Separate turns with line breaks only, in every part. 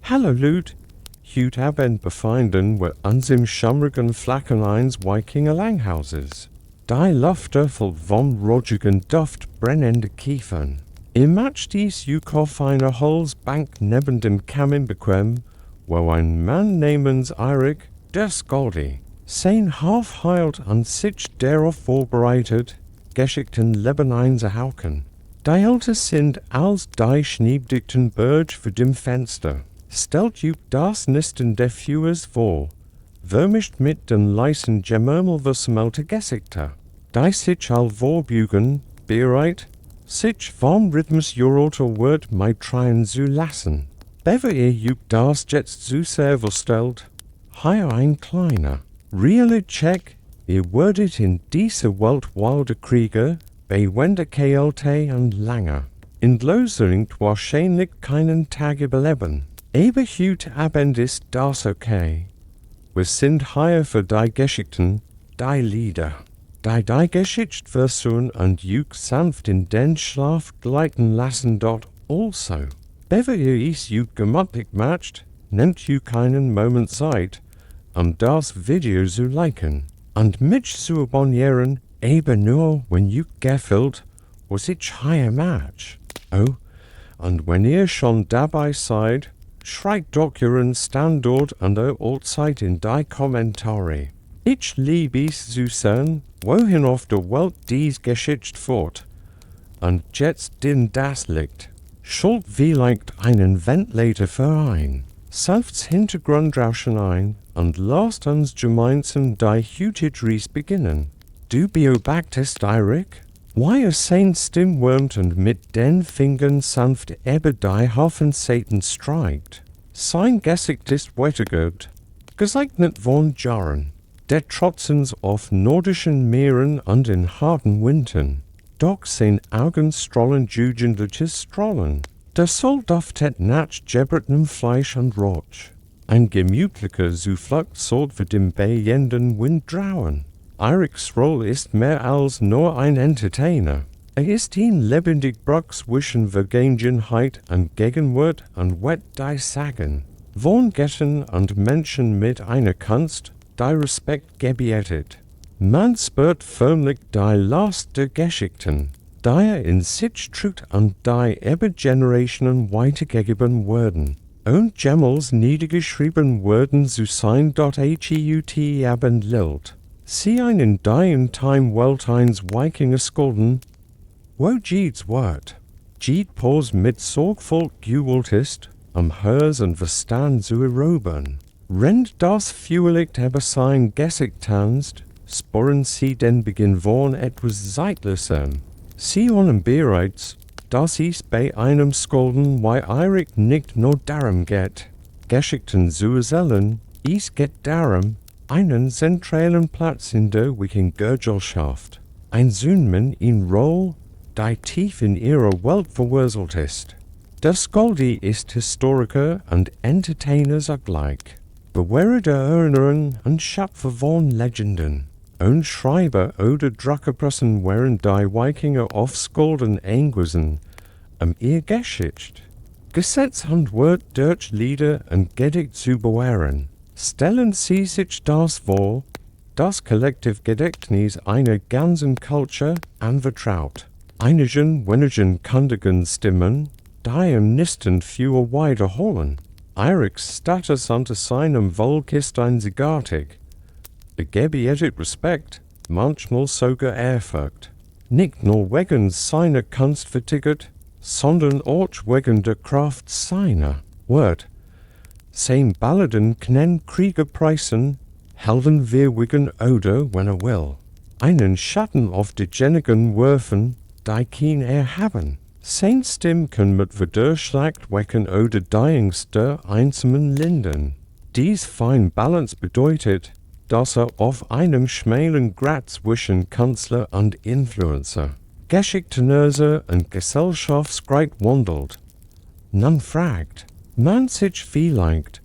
Halleluja, Hut Abend befinden wir uns im schummrigen Flacken eines Wikinger Langhauses. Die Lufte voll vom rogigen Duft brennende Kiefern. Im Match dies auf einer Holzbank neben dem Kamin bequem, wo ein Mann namens Eirik, der Skald, sein Half heilt und sich darauf vorbereitet, Geschichten Leben einzuhauchen. Die Alte sind als die schneebdichten Berge für dem Fenster. Stellt you das Nisten der Fühers vor, vermischt mit den leisen Gemurmel versmelte Gesichter. Die sich all vorbeugen, bereit, sich vom Rhythmus Joroter Wort mit Treien zu lassen. Bever you das jetzt zu sehr verstellt, hier ein kleiner, realer Check, ihr würdet in dieser Welt wilde Krieger, bewende Kälte und Lange, in Lösering wahrscheinlich keinen Tag überleben. Aber Hut Abend ist das okay. Wir sind hier für die Geschichten, die Lieder. Die Geschichte versuchen und juk sanft in den Schlaf gleiten lassen dort also. Bever ihr es juk gemütlich macht, nehmt juk einen Moment Zeit, das Video zu liken. Und mich zu abonnieren, eben nur, wenn juk gefällt, was ich hier match. Oh, und wenn ihr schon dabei seid, schreibt doch ihren Standort an der Uhrzeit in die Kommentare. Ich liebe es zu sehen, wohin auf der Welt dies Geschichte fort. Und jetzt denn das liegt. Schuld vielleicht einen Ventilatorverein. Sanfts Hintergrundrauschen ein und lasst uns gemeinsam die Hutidries beginnen. Du beobachtest Eirik? Wie sein Stimm wärmt und mit den Fingern sanft über die Haufen Satan streicht. Sein Gesicht ist wettergut, gesegnet von Jahren, der trotzens auf nordischen Meeren und in harten Wintern. Doch sein Augen strahlen jugendliches Strahlen. Der Sol duftet nach gebratnem Fleisch und Rotsch. Ein gemütlicher Zuflucht soll für den bejenden Wind drauen. Eiriks Rolle ist mehr als nur ein Entertainer. Ist ein lebendig Bruch zwischen Vergangenheit und Gegenwart und wird die Sagen. Von Göttern und Menschen mit einer Kunst, die Respekt gebietet. Man spürt förmlich die Last der Geschichten, die in sich trut und die über Generationen weitergegeben werden. Und jemals niedergeschrieben werden zu sein, heut Abend lilt. Sie einen die in Time Welt eins Wikinger-Skald, wo Jeeds Wort. Jeed pos mit Sorgfalt gewollt ist, Hers und Verstand zu erobern. Rennt das Fuelicht über sein Gesicht tanzt, sporren sie den Beginn von etwas Zeitlosen. Sie holen bereits, dass es bei einem Skolden, wie Eirik nicht nur darum geht, Geschichten zu erzählen, es geht darum, einen zentralen Platz in der Wikingergesellschaft, einzunehmen in Rolle, die tief in ihrer Welt verwurzelt ist. Der Skald ist Historiker und Entertainer zugleich, Bewahrer der Erinnerung und Schöpfer von Legenden. Und Schreiber oder Druckerpressen waren die Wikinger auf Skalden eingewiesen, ihr Geschichte, Gesetz und Wort durch Lieder und Gedicht zu bewahren. Stellen Sie sich das vor, das Kollektivgedächtnis einer ganzen Kultur anvertraut. Einigen wenigen kundigen Stimmen, die im Nisten für wiederholen. Eiriks Status unter seinem Volk ist einzigartig. Gebietet Respekt, manchmal sogar Ehrfurcht. Nicht nur wegen seiner Kunst vertickert, sondern auch wegen der Kraft seiner Wort. Sein Balladen können Krieger preisen, Helden wehrwegen oder, wenn will, einen Schatten auf die Genigen werfen, die kein erhaben. Sein Stimm kann mit Verdurschlacht wecken oder die Ängste einsamen lindern. Dies fein Balance bedeutet, dass auf einem schmalen Grat zwischen Künstler und Influencer, Geschichtenerzähler und Gesellschaftsgrad wandelt. Man fragt, man sich vielleicht,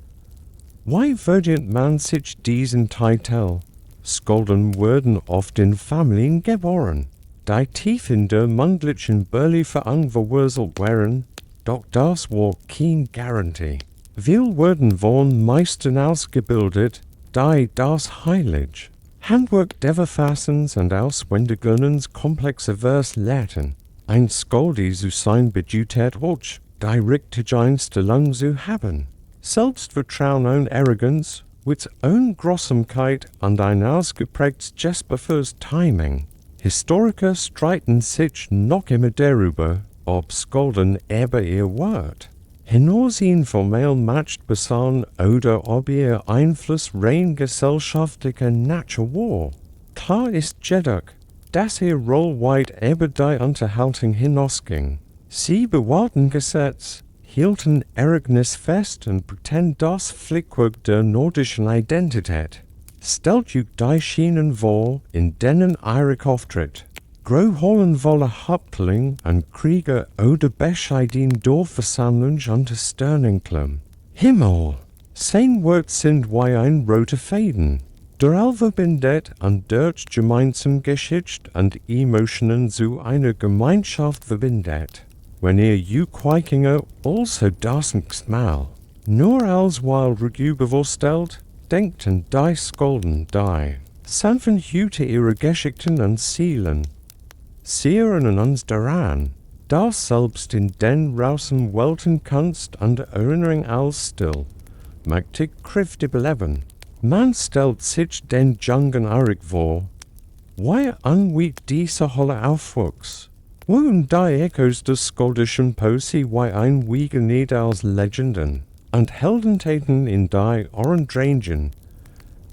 wie verdient man sich diesen Titel? Skalden wurden oft in Familien geboren, die tief in der mündlichen Überlieferung verwurzelt waren, doch das war keine Garantie. Wir wurden von Meistern ausgebildet, die das Heilig Handwerk der Verfassens und Auswendigernens komplexe Vers lehrten. Ein Skaldi zu sein bedeutet auch, die Richtigeinstellung zu haben. Selbstvertrauen und Arroganz, Witz und Grossamkeit und ein ausgeprägtes Gesper fürs Timing. Historiker streiten sich noch immer darüber, ob Skalden über ihr Wort hinaus informell matcht besahen oder ob ihr Einfluss rein gesellschaftlicher Natur war. Klar ist jedoch, dass ihr Roll weit über die Unterhaltung hinausging. Sie bewahrten Gesetz, hielten Ereignis fest und pretend das Flickwerk der nordischen Identität. Stellt euch die Schienen vor, in denen Eirik auftritt. Grauholenvolle Häuptling und Krieger oder Bescheidin Dorfversammlung unter Sternenklam. Himmel! Sein Wort sind wie ein roter Faden. Der Alve bindet an dort gemeinsam Geschichte und Emotionen zu einer Gemeinschaft verbindet. Wenn ihr Wikinger also das nicht mal, nur als weil Review bewusst stellt, denkt an die Skalden die. Sanfen hüte ihre Geschichten und Zielen. Sie erinnern uns daran, dass selbst in den draußen Welten Kunst und Erinnerung als still, mächtig Kraft überleben. Man stellt sich den jungen Eirik vor, wie unweit dieser Holle aufwuchs. Wohin die Echos des skaldischen Poesie wie ein Wikinger als Legenden und Heldentaten in die Ohrendrangen.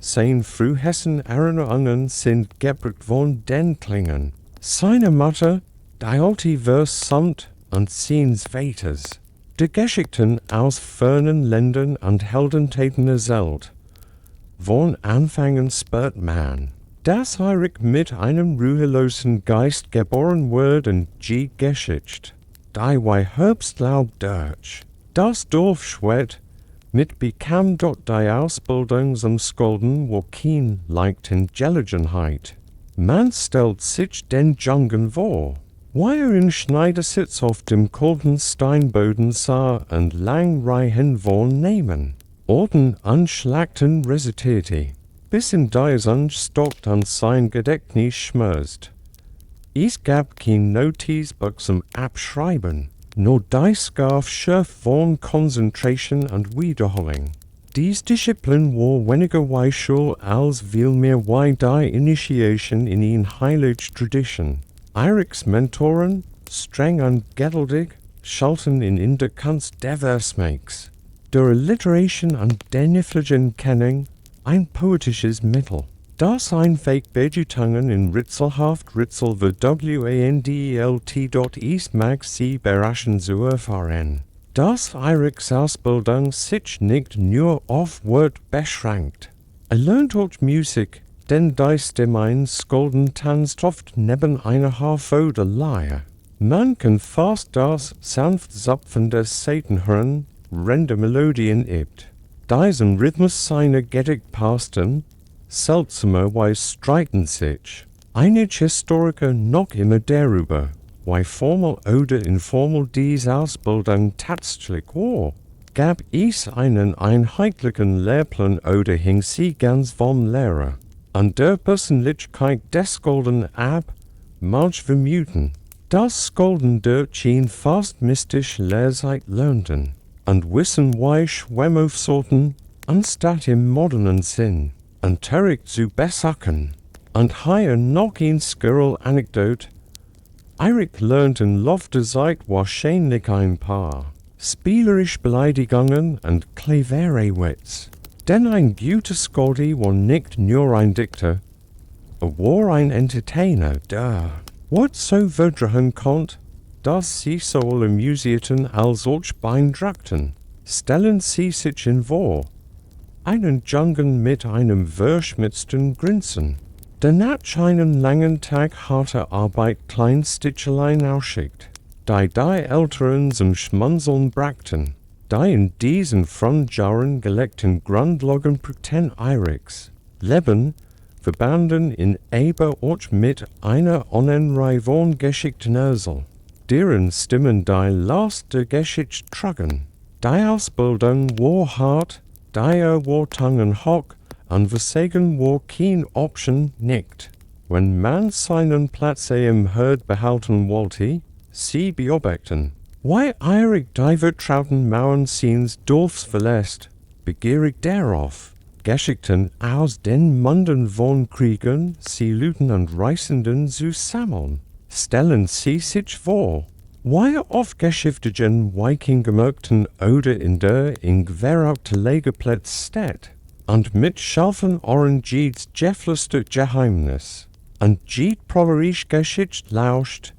Sein frühesten Erinnerungen sind geprägt von den Klingen. Seine Mutter, die alte Vers sanft und seines Vaters. Die Geschichten aus fernen Ländern und Heldentaten erzählt. Von Anfängen spürt man, dass Eirik mit einem ruhelosen Geist geboren wird und die Geschichte, die wie Herbstlaub durch das Dorf schwet, mit bekam dort die Ausbildung zum Skalden, wo kein leicht in Gelegenheit. Man stellt sich den Jungen vor, wie in Schneidersitz auf dem kalten Steinboden sah und Langreihen von Namen, Orden anschlagten rezitierte, bis in die stockt an sein Gedächtnis schmörst. Es gab kein Notiz zum Abschreiben, nur die Scarf schärf von Konzentration und Wiederholung. Dies Disziplin war weniger Weichschul als vielmehr wie die Initiation in eine heilige Tradition. Eiriks Mentoren, streng und geduldig, schalten in der Kunst divers Makes. Der Alliteration und denifligen Kennung ein poetisches Mittel. Das einfach Bedeutungen in ritzelhaft Ritzel wandelt. Ist mag sie überraschen zu erfahren. Dass Eiriks Ausbildung sich nicht nur auf Wort beschränkt. Lernt auch Musik, denn die Stimme Skalden tanzt oft neben einer Harfe oder Leier. Man kann fast das sanft Zapfen des Saiten hören, wenn die Melodien übt. Diesen Rhythmus seiner Gedicht passten, seltsamerweise streiten sich einige Historiker noch immer darüber, wie formal oder informal diese Ausbildung tatsächlich war. Gab es einen einheitlichen Lehrplan oder hing sie ganz vom Lehrer an der Persönlichkeit des Skalden ab? Manche vermuten, dass Skalden dort schien fast mystisch Lehrzeit lernten und wissen wie Schwemmaufsorten, anstatt im modernen Sinn, und Eirik zu besacken. Und hier noch ein Squirrel-Anekdote. Eirik lernt in Lauf der Zeit wahrscheinlich ein paar spielerisch Beleidigungen und clevere Witz. Denn ein guter Skaldi war nicht nur ein Dichter, er war ein Entertainer, der, was so verdrehen konnte, dass sie sowohl amüsierten als auch beeindruckten. Stellen Sie sich in vor, einen Jungen mit einem verschmitzten Grinsen, der nach einem langen Tag harter Arbeit Kleinstitchelein ausschickt, die Älteren zum Schmunzeln brachten, die in diesen Frontjauren gelegten Grundlagen pretend Eiriks Leben verbanden in Eber auch mit einer Onenreihe von Geschichtenerzählern, deren Stimmen die Last der Geschichte trugen. Die Ausbildung war hart, die Wartangen hoch, und Versegen war kein Option nicht. Wenn man seinen Platz im Herd behalten wollte, sie beobachten. Wie Eirik die vertrauten Mauern seines Dorfs verlässt, begierig darauf, Geschichten aus den Munden von Kriegern, Seeluten und Reisenden zu sammeln. Stellen Sie sich vor, wie oft geschichtlichen Wikingermärkten oder in der in Gewerautelegeplatz steht, und mit Schalfen ohren Jeeds geflüster Geheimnis, und Jeed proverisch Geschicht lauscht.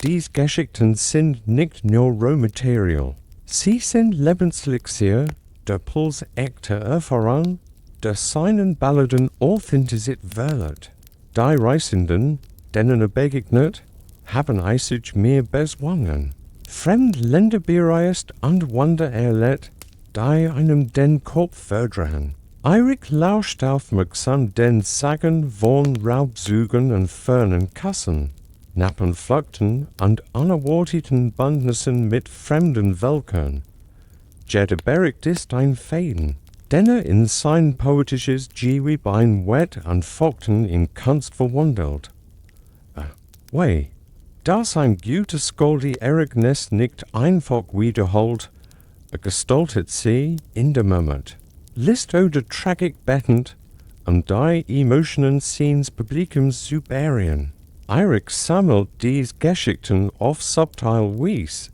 Dies Geschichten sind nicht nur Rohmaterial, sie sind Lebenselixier, der Puls echter Erfahrung, der seinen Balladen Authentizität wählt. Die Reisenden, denen begegnet, haben eisig mehr bezwangen. Fremdländer bereist und Wunder erlebt, die einem den Kopf verdrehen. Eirik lauscht aufmerksam den Sagen von Raubzügen und fernen Kassen, Nappenfluchten und unerwarteten Bündnissen mit fremden Völkern. Jeder Bericht ist ein Faden, den in sein poetisches Gewebein wet und Fogten in Kunst verwandelt. Wei, dass ein gutes Skald-Ereignis nicht einfach wiederholt, gestaltet sie in der Moment. List oder Tragik bettend, und die Emotionen seines Publikums zu berien. Eirik sammelt dies Geschichten auf subtil Weise,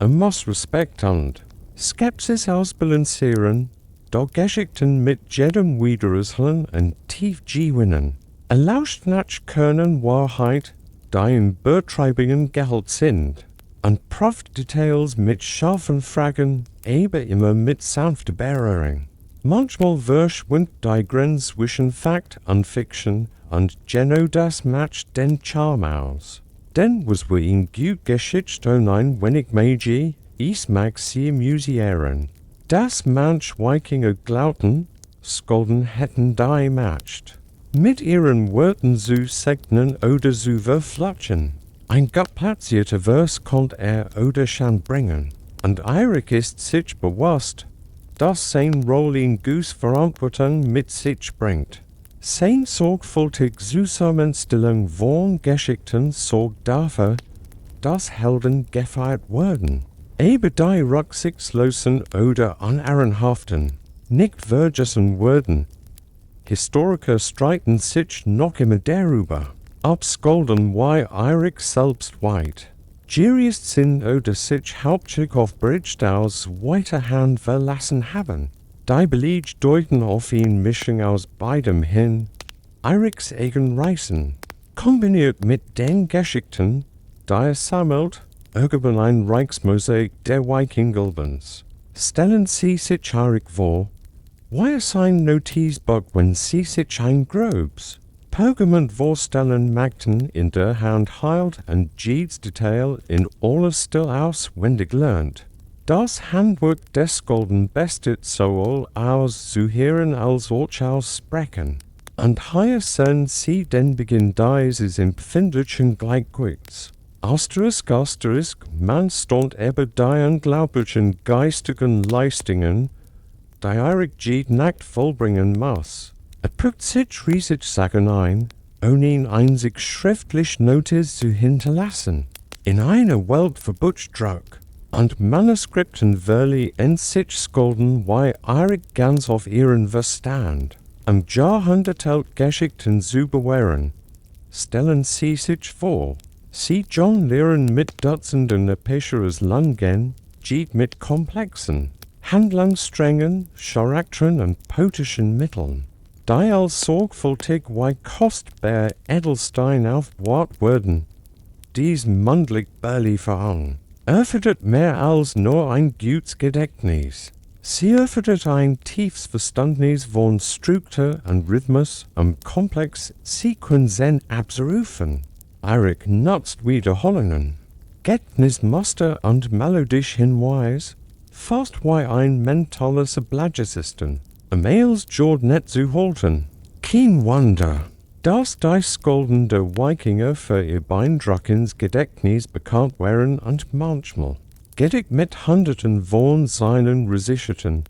muss Respekt und Skepsis ausbalancieren, da Geschichten mit jedem Wiederholen und tief gewinnen. Lauscht nach Kernen Wahrheit, die in Betreibungen gehalt sind, und prüft Details mit scharfen Fragen, aber immer mit sanfter Berührung. Manchmal verschwindet die Grenze zwischen Fakt und Fiction, und genau das macht den Charme aus. Denn was wir in gut Geschichte ein wenig Magie, ich mag sie amüsieren. Das manch Wikinger glaubten, Skalden hätten die matcht. Mit ihren Worten zu segnen oder zu verflatschen. Ein gut platzierter Vers konnte oder schon bringen. Und Eirik ist sich bewusst, dass sein Rolle in Goose Verantwortung mit sich bringt. Sein sorgfältig Zusammenstellung von Geschichten sorgt dafür, dass Helden gefeiert werden. Aber die rücksichtslosen oder unehrenhaften, nicht vergessen werden. Historiker streiten sich noch immer darüber, ob Skalden wie Eirik selbst weit. Gierig sind oder sich hauptsächlich auf Bericht aus weiter Hand verlassen haben. Die Belege deuten auf eine Mischung aus beidem hin. Eiriks eigen Reisen, kombiniert mit den Geschichten, die sammelt, ergeben ein Reichsmosaik der Wikingerlebens. Stellen Sie sich Eirik vor, wie sein Notizbuch, wenn Sie sich ein Grobes, Pergament vorstellen magten in der Hand heilt und jedes Detail in alles still auswendig lernt. Das Handwerk des Skalden bestet sowohl aus zu hören als auch aus sprechen. Und hier sehen Sie den Beginn dieses empfindlichen Gleichgewichts. Asterisk, man stond über die unglaublichen geistigen Leistungen, die Eirik Jeed nackt vollbringen muss. Packt sich riesig Sagen ein, ohne ihn einzig schriftlich Notiz zu hinterlassen. In einer Welt Verbotsdruck und Manuskripten wirklich in sich Skalden, wie Eirik ganz auf ihren Verstand. Am Jahrhundertalt Geschichten zu bewähren. Stellen Sie sich vor, Sie jonglieren mit Dutzenden episches Langen, Jeed mit komplexen, Handlungssträngen, Charakteren und poetischen Mitteln. Die als sorgfältig wie kostbar Edelstein aufbewahrt werden. Dies mündlich Überlieferung erfordert mehr als nur ein gutes Gedächtnis. Sie erfordert ein tiefes Verständnis von Struktur und Rhythmus, komplex Sequenzen abzurufen. Eirik nutzt Wiederholungen, Gedächtnismuster und melodisch Hinweis, fast wie ein mentales Ablagesystem. Mails Jord net zu halten. Kein Wunder, dass die Skalden der Wikinger für ihr beeindruckendes Gedächtnis bekannt waren und manchmal Gedicht mit Hunderten von seinen Resisteten,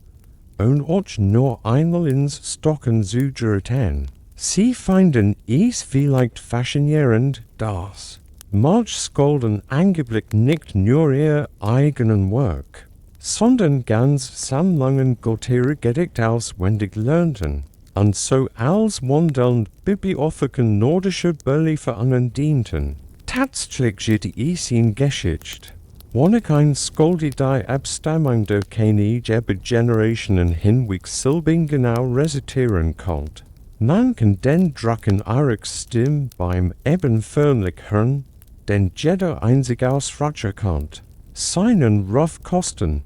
und auch nur einmal ins Stocken zu geraten. Sie finden es vielleicht faszinierend, dass manche Skalden angeblich nicht nur ihr eigenen Werk, sondern ganz Sammlungen göttlicher Gedichte auswendig lernten, und so als wandelnd Bibliotheken nordischer Überlieferungen dienten. Tatsächlich geht es in Geschichte. Wanneer ein Skald die Abstammung der König über Generationen hinweg silbig genau rezitieren konnte. Man kann den Drachen Eiriks Stimme beim eben förmlich hören, den jeder einzig ausragen konnte. Seinen Ruf kosten.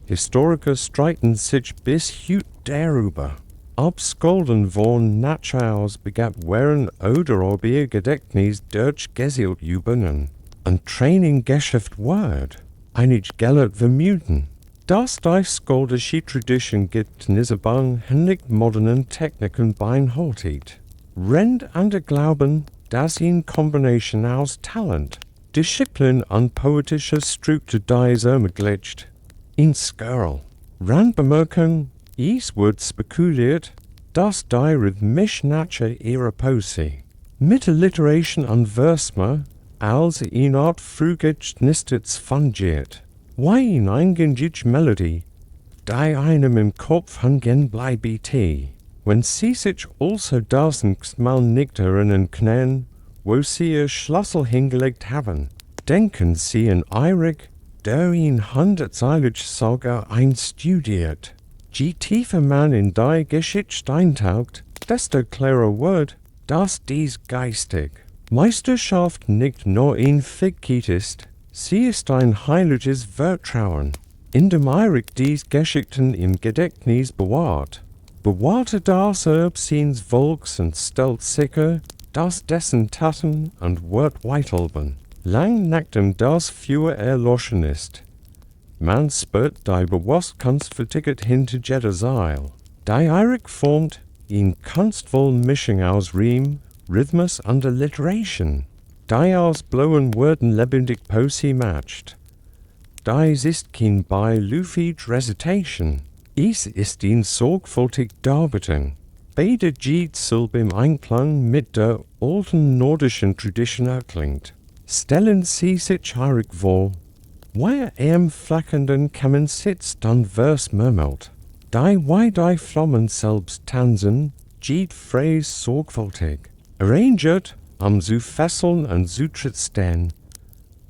Historiker streiten sich bis heute darüber, ob Skalden von Natur aus begabt waren oder ob ihr Gedächtnis durch Geselübungen und Training geschafft wird. Einige Gelder vermuten, dass die skaldische Tradition gibt Nisabang nicht modernen Techniken beinhaltet. Rennt an der Glauben, dass in Kombination aus Talent, Disziplin und poetischer Struktur diese ermöglicht. In Skirl. Randbemerkung, es wird spekuliert, dass die rhythmische Natur ihrer Poesie, Mittelalterlichen und Versmer, als eine Art Frühgedächtnis fungiert. Wie in eingängige Melodie, die einem im Kopf hängen bleibt, wenn sie sich also das nächste Mal nicht erinnern können, wo sie ihr Schlüssel hingelegt haben. Denken Sie an Eirik, der in hundertseilig Saga einstudiert. Je tiefer man in die Geschichte eintaucht, desto klarer wird, dass dies geistig Meisterschaft nicht nur ein Fähigkeit ist, sie ist ein heiliges Vertrauen, in dem Eirik dies Geschichten im Gedächtnis bewahrt. Bewahrte das Erb seines Volks und stellt sicher, dass dessen Taten und Wort weiterleben, lang nachdem das Feuer erloschen ist. Man spürt die Bewusstkunst vertickert hinter jeder Seil. Die Eirik formt in kunstvollen Mischung aus Riem, Rhythmus und Alliteration, die aus blauen Worten lebendig Poesie matcht. Dies ist kein beiläufige Recitation, es ist in sorgfältig Darbietung. Beide geht Silbe im Einklang mit der alten nordischen Tradition erklingt. Stellen Sie sich Eirik vor, wie im flackernden Kamin sitzt und Vers murmelt. Die Flammen selbst tanzen, geht Phrase sorgfältig. Arrangiert, zu fesseln und zu trotzdem.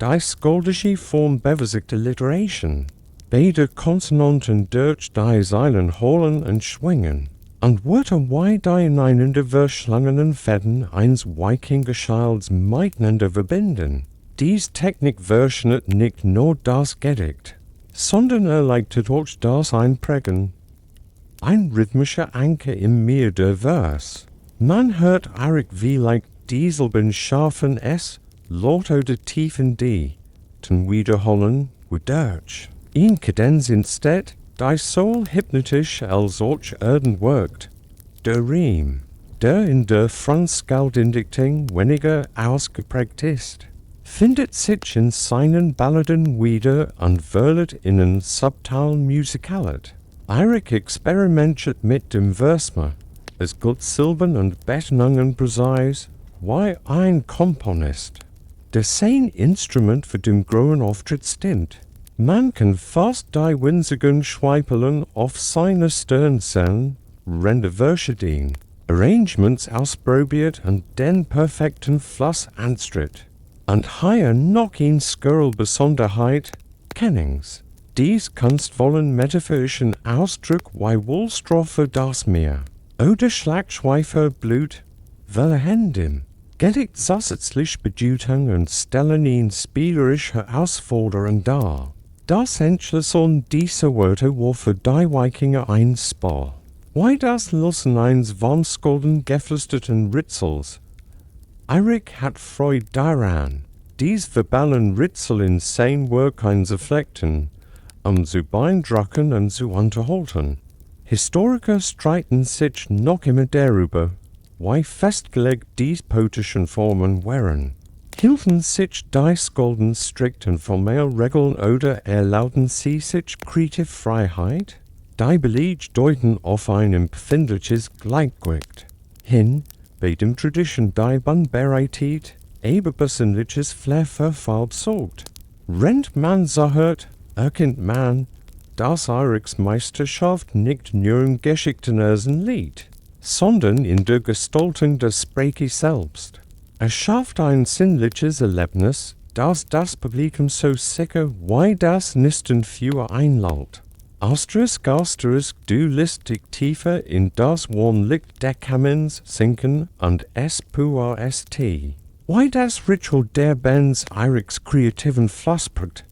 Die skaldische Form beversigt Alliteration. Beide Konsonanten durch die Zeilen holen und schwingen. Und Wörter wie die ineinander verschlungenen Fäden eines Wikinger-Skalds miteinander verbinden. Dies Technik verschnitt nicht nur das Gedicht, sondern erleichtert auch das Einprägen. Ein rhythmischer Anker im Meer der Vers. Man hört Eirik vielleicht dieselben scharfen S, laut oder tiefen D, zum Wiederholen wodurch. In Kadenz instead, die so hypnotisch als auch erden wirkt. Der Riem, der in der Skaldindichtung weniger ausgeprägt ist, findet sich in seinen Balladen wieder und verliert ihnen subtil Musikalität. Eirik experimentiert mit dem Versmer, es gilt Silben und Betonungen präzise, wie ein Komponist. Das sein Instrument für den großen Auftritt stimmt. Man kann fast die winzigen Schweipelen auf seiner Stirn sehen, Renderverse Arrangements ausprobiert und den perfekten Fluss anstritt. Und hier noch ein Skirl Besonderheit, Kennings. Dies kunstvollen metaphorischen Ausdruck wie Wohlstrophe das Meer, oder Schlagschweifer Blut, Wellehendem. Gedicht zusätzlich Bedeutung und stellen ihn spielerisch Herausforderung dar. Das Entschlüsseln dieser Wörter war für die Wikinger ein Spar. Wie das Losen eines von Skalden geflüsterten Ritzels. Eirik hat Freude daran, dies verbalen Ritzel in sein Werk einzuflechten, zu beeindrucken und zu unterhalten. Historiker streiten sich noch immer darüber, wie festgelegt diese poetischen Formen waren. Hielten sich die Skalden strikt und formell Regeln oder erlaubten sie sich kreative Freiheit? Die Beleg deuten auf ein empfindliches Gleichgewicht hin, bei dem Tradition die Bandbreite ebenbesinnliches Flairverfall sorgt. Rennt man so hört, erkennt man, dass Eiriks Meisterschaft nicht nur im Geschichtenerzählen liegt, sondern in der Gestaltung des Sprache selbst. Es schafft ein sinnliches Erlebnis, das Publikum so sicher wie das Nisten für einlädt. Asterisk, du lässt dich tiefer in das Wohnlicht der Kamins sinken und es pur st. Wie das Ritual der Bands Eiriks kreativen Flusspunkt.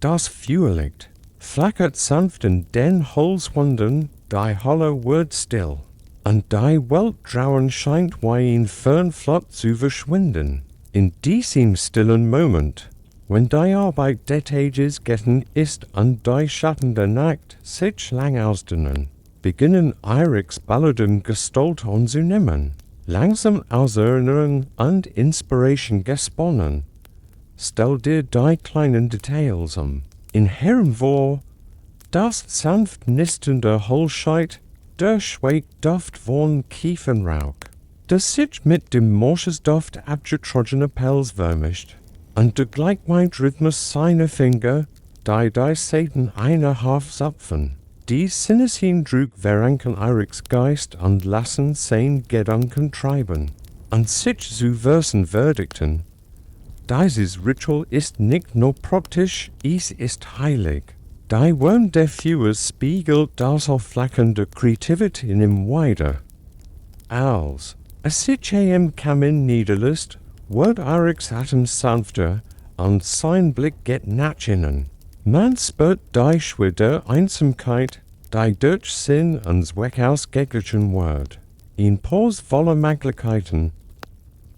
Das Feuerlicht flackert sanft in den Holzwänden, die Holle wird still. Und die Weltdrauen scheint wie in Fernflott zu verschwinden. In diesem stillen Moment, wenn die Arbeit des Tages getan ist und die Schatten der Nacht sich lang ausdehnen, beginnen Eiriks Balladen Gestalt anzunehmen. Langsam aus Erinnerung und Inspiration gesponnen. Stell dir die kleinen Details in Herrenvor, das sanft nistende Holzscheit, der Schweigduft von Kiefernrauch, das sich mit dem Moschusduft abgetrogener Pelz vermischt, und der Gleichmeintrhythmus seiner Finger, die Satan einer Hafzapfen. Die Sinneshindruk veranken Eiriks Geist und lassen sein Gedanken treiben, und sich zu Versen verdikten. Dieses Ritual ist nicht nur praktisch, es ist heilig. Die Wurm der Feuers spiegelt das aufflackernde Kreativität in ihm wider. Als es sich im Kamin niederlässt, wird Eiriks Atem sanfter und sein Blick geht nach innen. Man spürt die Schwere der Einsamkeit, die durch Sinn und Zweck ausgeglichen wird. In Pause voller Möglichkeiten.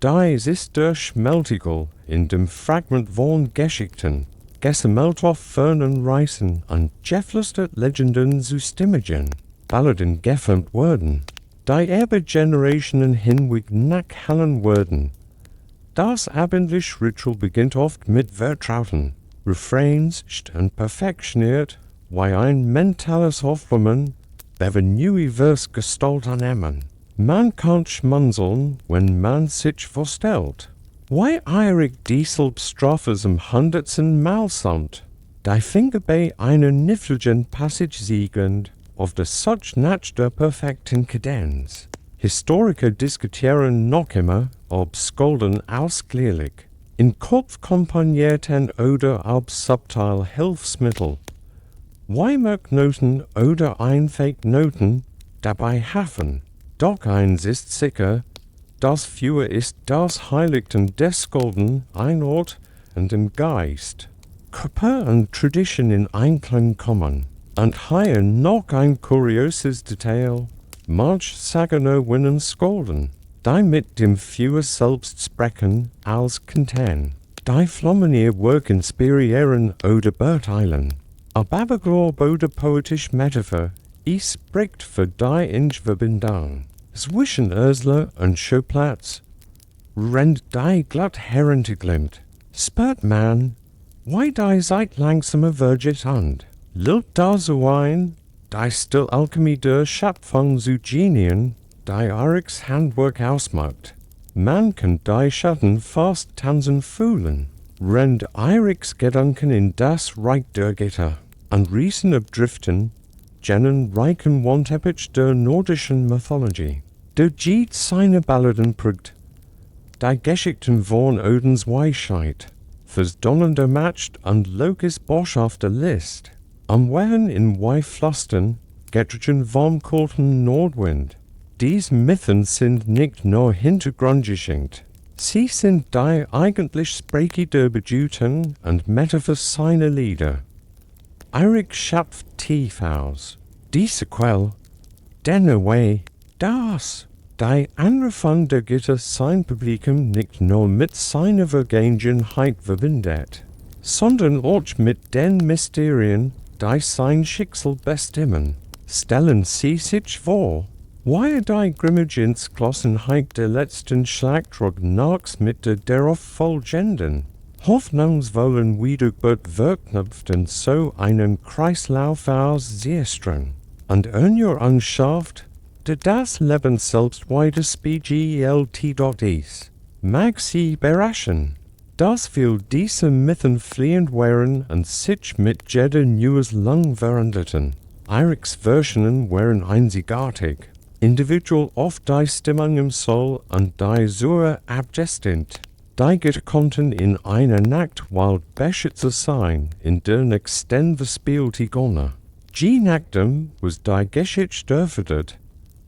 Dies ist der Schmeltigel in dem Fragment von Geschichten, gesammelt auf fernen Reisen und geflüstert Legenden zu Stimmigen, Balladen gefilmt werden, die über Generationen hinweg nachhallen werden. Das abendliche Ritual beginnt oft mit vertrauten Refrains und perfektioniert, wie ein mentales Aufwärmen, der neue Vers Gestalt annehmen. Man kann schmunzeln, wenn man sich vorstellt, wie Eirik dieselbe Strophe zum 100. Mal singt, die Finger bei einer niffelgen Passage siegend, auf der Such nach der perfekten Kadenz. Historiker diskutieren noch immer, ob Skalden ausklärlich, in Kopf komponierten oder als subtil Hilfsmittel, Weimerknoten oder Einfake-Noten dabei helfen. Doch eins ist sicher, das Feuer ist das Heiligtum des Skalden, ein Ort und im Geist. Körper und Tradition in Einklang kommen. Und hier noch ein kurioses Detail. Manch Sagener winnen Skalden, die mit dem Feuer selbst sprechen als Contain. Die Flammen ihr Werk inspirieren oder beurteilen. Ob Aberglaub oder poetisch Metapher, es spricht für die Inschverbindung. Zwischen Ursula und Schauplatz rennt die glatt herrente Glimt. Spürt man, wie die Zeit langsamer vergeht und lillt da so ein, die still Alchemie der Schöpfung zu genien, die Eiriks Handwerk ausmacht. Man kann die Schatten fast tanzen fühlen. Rennt Eiriks Gedanken in das Reich der Götter und Riesen abdriften, jenen reichen Wandteppich der nordischen Mythologie. Der Gied seiner Balladen prägt, die Geschichten von Odins Weisheit, fürs Donnernder matcht und Lokis boschhafter List, am Wehen in Weiflosten, Göttlichen vom kalten Nordwind. Dies Mythen sind nicht nur Hintergrundgeschichte, sie sind die eigentlich Sprache der Bedeutungen und Metapher seiner Lieder. Eirik schöpft tief aus. Diese Quell, denne Way, das, die Anrufung der Götter sein Publikum nicht nur mit seiner Vergangenheit verbindet, sondern auch mit den Mysterien, die sein Schicksal bestimmen. Stellen Sie sich vor, Why die Grimmage ins Glossenheit der letzten Schlachtrod nachts mit der Folgenden? Hoffnungsvollen Wiedergeburt verknüpften so einen Kreislauf aus Siestern. Und Ernur Anschaft, de das Leben selbst widerspiegelt. Mag sie beraschen, dass viel diese Mythen fliehend wären und sich mit jeder News lang veränderten. Eiriks Versionen wären einzigartig, individual oft die Stimmung im Soul und die Sura abgestimmt. Die konnten in einer Nacht wild bescher zu sein, in der nächsten verspielte Gonne. Je nachdem was die Geschichte dürftet.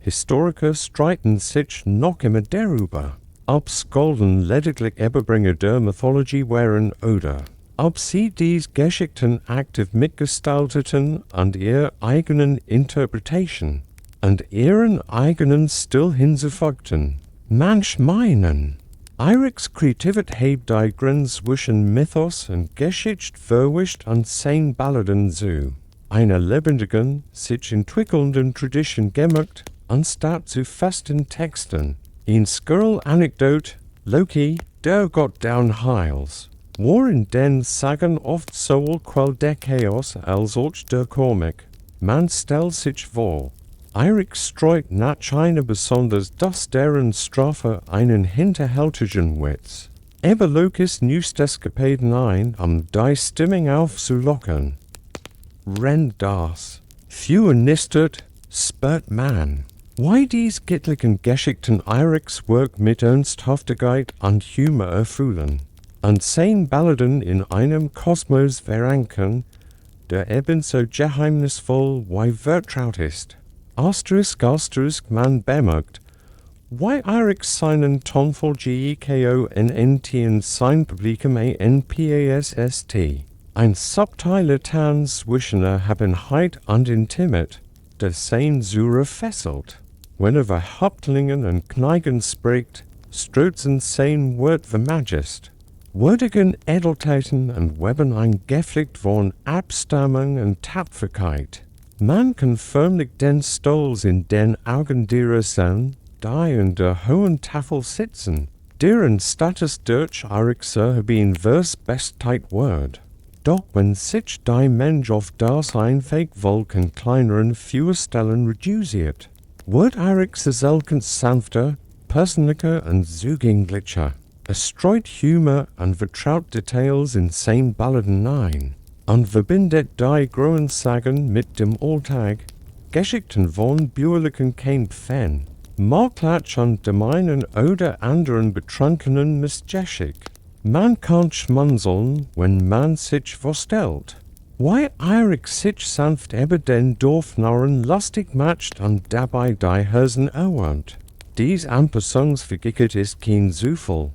Historiker streiten sich noch immer darüber, ob Skalden lediglich Überbringer der Mythologie wären oder ob sie dies Geschichten aktiv mitgestalteten und ihrer eigenen Interpretation und ihren eigenen Stil hinzufügten. Manch meinen, Eiriks Kreativität die Grenze zwischen Mythos und Geschichte verwischt und seinen Balladen zu einer lebendigen, sich entwickelnden Tradition gemacht, anstatt zu festen Texten. In Skirl Anekdote, Loki, der Gott downheils, waren den Sagen oft sowohl Quell der Chaos als auch der Komik. Man stellt sich vor, Eirik streut nach einer besonders, dass deren Strophe einen hinterhältigen Witz. Aber Lokis Newsteskapaden ein, die Stimmung aufzulockern. Rennt das. Fewer nistet, spürt man. Why dies gittlichen Geschichten Eiriks Werk mit Ernsthaftigkeit und Humor erfüllen, und sein Balladen in einem Kosmos verankern, der ebenso geheimnisvoll wie vertraut ist. Asterisk man bemerkt, why Eirik seinen tonvoll GEKONNT und sein Publikum ANPASST. Ein subtiler Tanz zwischen Erhabenheit und Intimität, der sein Sura fesselt. Wenn Hauptlingen und Kneigen spricht, strötzen sein Wort vermagist. Würdigen Edeltäten und Weben eingepflegt von Abstammung und Tapferkeit. Man kann förmlich den Stolz in den Augen derer sehen, die in der hohen Tafel sitzen, deren Status durch Eirik haben vers Bestheit Word. Doch wenn sich die Mensch auf das einfähig Volken kleineren Führstellen reduziert, wird Eirik selten sanfter, persönlicher und zugänglicher. Streut Humor und vertraut Details in sein Balladen ein und verbindet die großen Sagen mit dem Alltag, Geschichten von bürgerlichen Kämpfen, Marklatsch und dem einen oder anderen Betrunkenen missgeschick. Man kann schmunzeln, wenn man sich vorstellt, wie Eirik sich sanft über den Dorfnarren lustig macht und dabei die Herzen erwärmt. Dies Songs vergickert ist kein Zufall.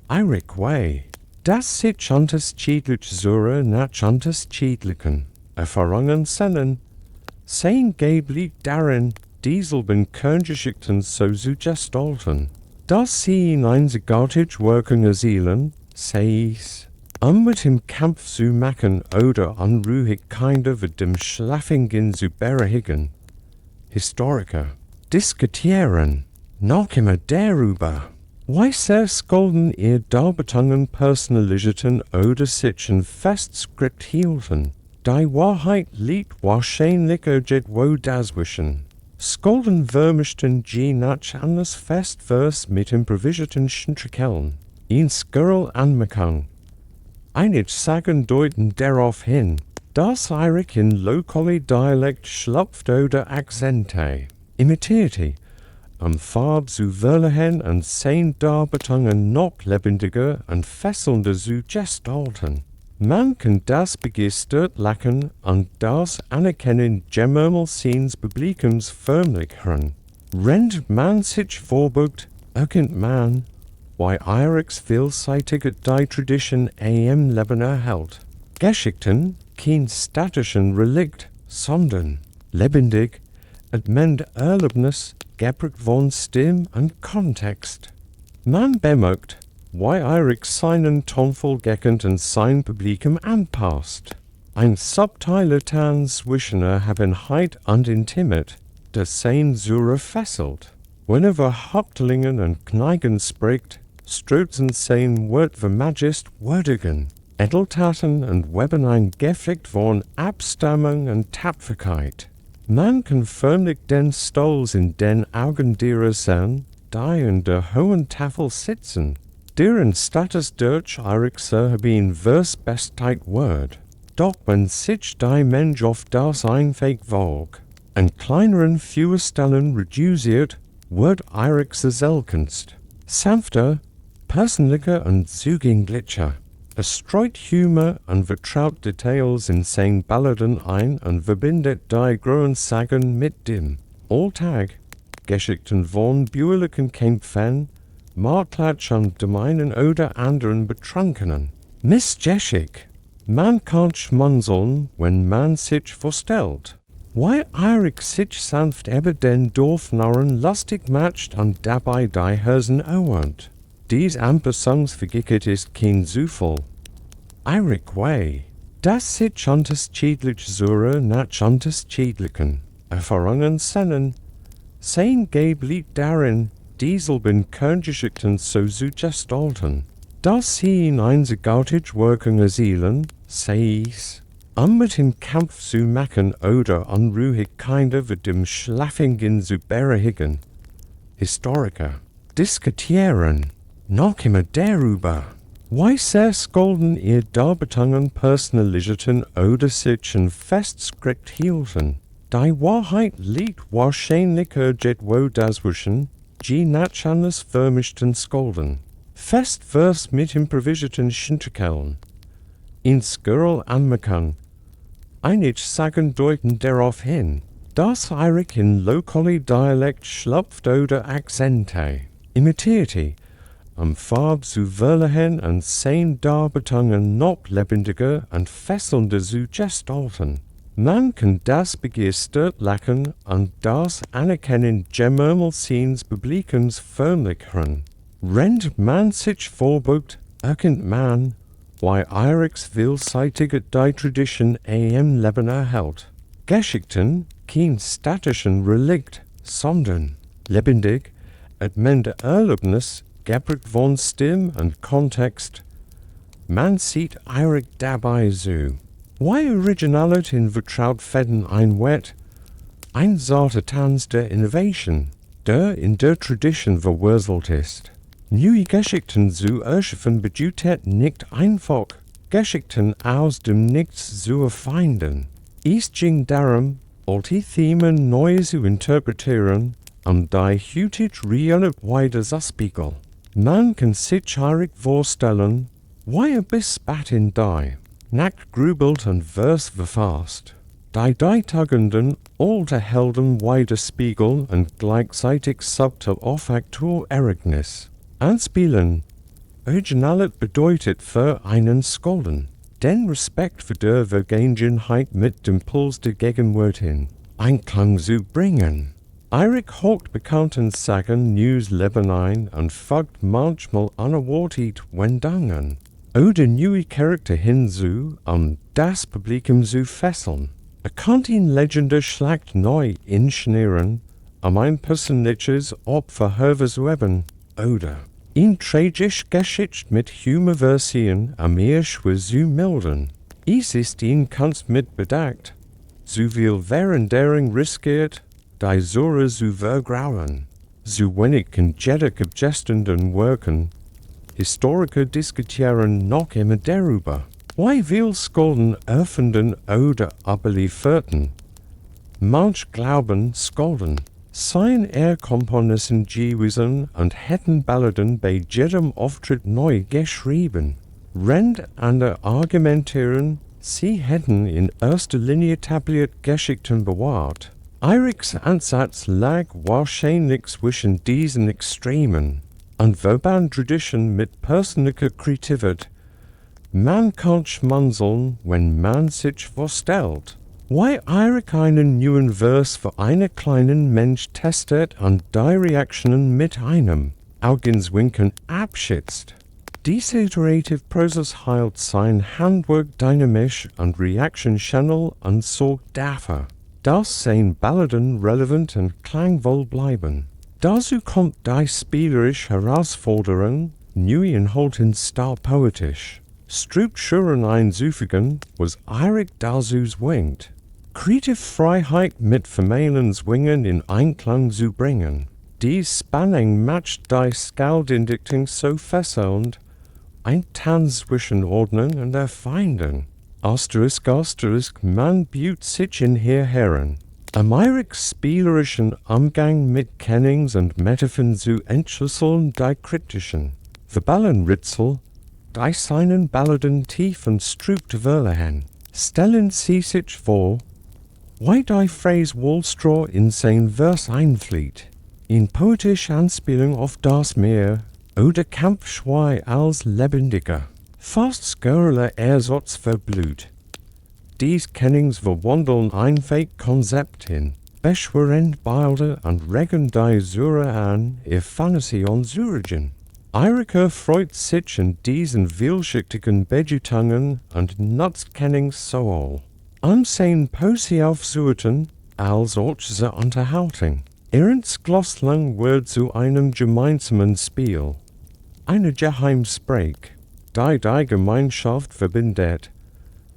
Eirik way, das sich unterschiedlich Sura nach unterschiedlichen Erfahrungen sennen, sein Geblich darin, dieselben Kerngeschichten so zu gestalten, dass sie in einzigartig Wirkung erzielen, sei's, mit dem Kampf zu machen oder Unruhigkeiten mit dem Schlaffigen zu berigen. Historiker diskutieren noch immer darüber, wie sehr Skalden ihr Darbietungen personalisierten oder sich in Festskript hielten. Die Wahrheit liegt wahrscheinlich irgendwo dazwischen. Skalden vermischten je nach anders Festvers mit improvisierten Schentrikellen. In Skirl Anmerkung. Einige Sagen deuten darauf hin, dass Eirik in lokale Dialekt schlüpft oder Akzente imitierte, Farb zu verleihen und sein Darbietungen noch lebendiger und fesselnder zu gestalten. Man kann das begeistert lachen und das Anerkennen Gemurmel-Scenes Publikums förmlich hören. Rennt man sich vorbeugt, erkennt man, wie Eiriks vielseitige die Tradition am Leben erhält. Geschichten, kein statischen Relikt, sondern lebendig, et mend Erlebnis, geprägt von Stimm und Kontext. Man bemerkt, wie Eirik seinen tonvoll geckend und sein Publikum anpasst. Ein subtiler Tanz zwischen Erhabenheit und Intimität, der sein Zure fesselt. Whenever Hauptlingen und Kneigen spricht, strozen sein Wort vermagist Wordigen. Edeltaten und Webbenein geflickt von Abstammung und Tapferkeit. Man kann förmlich den Stolz in den Augen derer sehen, die in der hohen Tafel sitzen. Deren Status durch Eirik haben vers besteit Word. Doch wenn sich die Mensch auf das einfähig wog, an kleineren Führstellen reduziert, wird Eirik seltenst. Sanfter, persönlicher und zugänglicher. Streut Humor und vertraut Details in seinen Balladen ein und verbindet die großen Sagen mit dem Alltag. Geschichten von bürgerlichen Kämpfen, Marklatsch und dem einen oder anderen Betrunkenen. Missgeschickt. Man kann schmunzeln, wenn man sich vorstellt. Why Eirik sich sanft über den Dorfnarren lustig macht und dabei die Herzen ownt. Dies Ampersongs vergickert ist kein Zufall. Eirik way. Das sich unterschiedlich Zure nach unterschiedlichen Erfahrungen sennen. Sein Gabe liegt darin, dieselben Kerngeschichten so zu gestalten, dass sie in einzigartig Wirkung erzielen, sei's, mit dem Kampf zu machen oder Unruhigkeiten mit dem Schlaffigen zu berechtigen. Historiker diskutieren noch immer darüber, wie sehr Skalden ihr Darbietungen personalisierten oder sich an Festskript hielten. Die Wahrheit liegt wahrscheinlicher wo das Wischen, die nach anders vermischten Skalden. Festvers mit improvisierten Schinterkellen. In Skirl anmerken. Einige Sagen deuten darauf hin, dass Eirik in lokale Dialekt schlüpft oder Akzente imitierte, Farb zu verleihen und sein Darbietungen noch lebendiger und fesselnder zu gestalten. Man kann das begeistert lachen und das Anerkennen Gemurmel-Scenes Publikums vernichten. Rennt man sich vorbugt, erkennt man, wie Eiriks vielseitige die Tradition am Leben erhält. Geschichten, kein statischen Relikt, sondern lebendig, mende Erlebnis, geprägt von Stimme und Kontext. Man sieht Eirik dabei so. Wie Originalität in vertraut Fäden einwett, ein zarter Tanz der Innovation, der in der Tradition verwurzelt ist. Neue Geschichten zu erschaffen bedeutet nicht einfach, Geschichten aus dem Nichts zu erfinden. Es ging darum, alte Themen neu zu interpretieren und die heutige Realität zu spiegeln. Man kann sich Eirik vorstellen, wie bis bat in die, nackt grübelt und Vers verfasst. Die tagenden alte Helden widerspiegeln und gleichzeitig subtil auf Aktuereignis anspielen. Originalität bedeutet für einen Skalden den Respekt für die Vergangenheit mit dem Puls der Gegenwart in Einklang zu bringen. Eirik holt bekannten Sagen News Leben ein und folgt manchmal unerwartet Wendungen oder neue Charakter hinzu, das Publikum zu fesseln. Kann ihn Legende schlägt neu inszenieren, ein persönliches Opfer hervorzuheben, oder in tragisch Geschichte mit Humorversion mehr schwer zu melden. Es ist ihn kannst mit Bedacht, zu viel Währendering riskiert, die Zure zu vergrauen, zu wenig kann jeder gestanden wirken. Historiker diskutieren noch immer darüber, wie viel Skalden erfinden oder überlieferten. Manch glauben Skalden seien Komponisten gewesen und hätten Balladen bei jedem Auftritt neu geschrieben. Rend an der argumentieren, sie hätten in erster Linie etabliert Geschichten bewahrt. Eiriks Ansatz lag wahrscheinlich zwischen diesen Extremen und verband Tradition mit persönlicher Kreativität. Man kann schmunzeln, wenn man sich vorstellt, wie Eirik einen neuen Vers für einen kleinen Mensch testet und die Reaktionen mit einem Augenzwinkern abschätzt. Dieser Iterative Prozess hält sein Handwerk dynamisch und reactionschnell und sorgt dafür, Das seien Balladen relevant und klangvoll bleiben. Dazu kommt die spielerische Herausforderung, neue Inhalten star poetisch. Strukturen einzufügen, was Eirik dazu zwingt. Kreative Freiheit mit formalen Zwingen in Einklang zu bringen. Die Spannung macht die Skaldindichtung so fesselnd, ein Tanz zwischen Ordnung und Erfindung. Man büht sich in hier Herren. Eiriks spielerischen Umgang mit Kennings und Metaphern zu entschlüsseln die kritischen. Verballenritzel, die seinen Balladen tief und strukturell stellen Sie sich vor, wie die Phrase Wallstraw in sein Vers einflieht. In poetische Anspielung auf das Meer oder Kampfschwei als lebendiger, fast skurriler Ersatz für Blut. Dies Kennings verwandeln einfach Konzept in beschwerend Bilder und regen die Syrer an, ihr Fantasion zu regen. Eirik freut sich in diesen vielschichtigen Bedeutungen und nutzt Kennings so all. Sein Poesie aufzuhören, als Ort zur Unterhaltung. Ernstglosslang wird zu einem gemeinsamen Spiel. Eine Geheimsprech, die Gemeinschaft verbindet.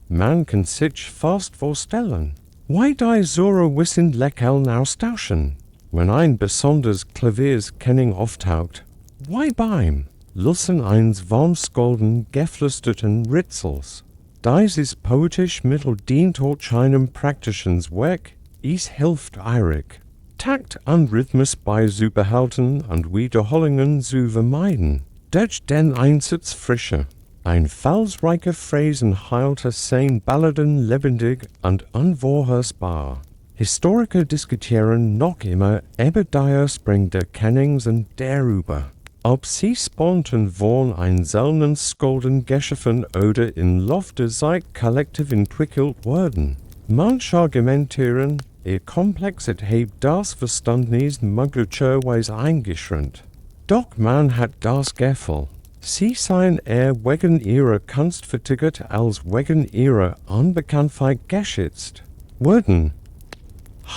Man kann sich fast vorstellen, wie die Syrer wissend Leckeln austauschen, wenn ein besonders cleveres Kenning auftaucht. Wie beim Lussen eines warmskolden, geflüsterten Ritzels. Dieses poetisch Mittel dient auch einem praktischen Zweck, es hilft Eirik, Takt und Rhythmus beizubehalten und Wiederholungen zu vermeiden. Durch den Einsatz frischer, einfallsreicher Phrasen heilt sein Balladen lebendig und unvorhersehbar. Historiker diskutieren noch immer über die Ursprung der Kennings und darüber, ob sie spontan von einzelnen Skalden geschaffen oder im Laufe der Zeit kollektiv entwickelt wurden. Manche argumentieren, ihr Komplexität das Verständnis möglicherweise eingeschränkt. Doch man hat das Gefühl, sie seien eher wegen ihrer Kunst vertickert als wegen ihrer Unbekanntheit geschützt. Worden.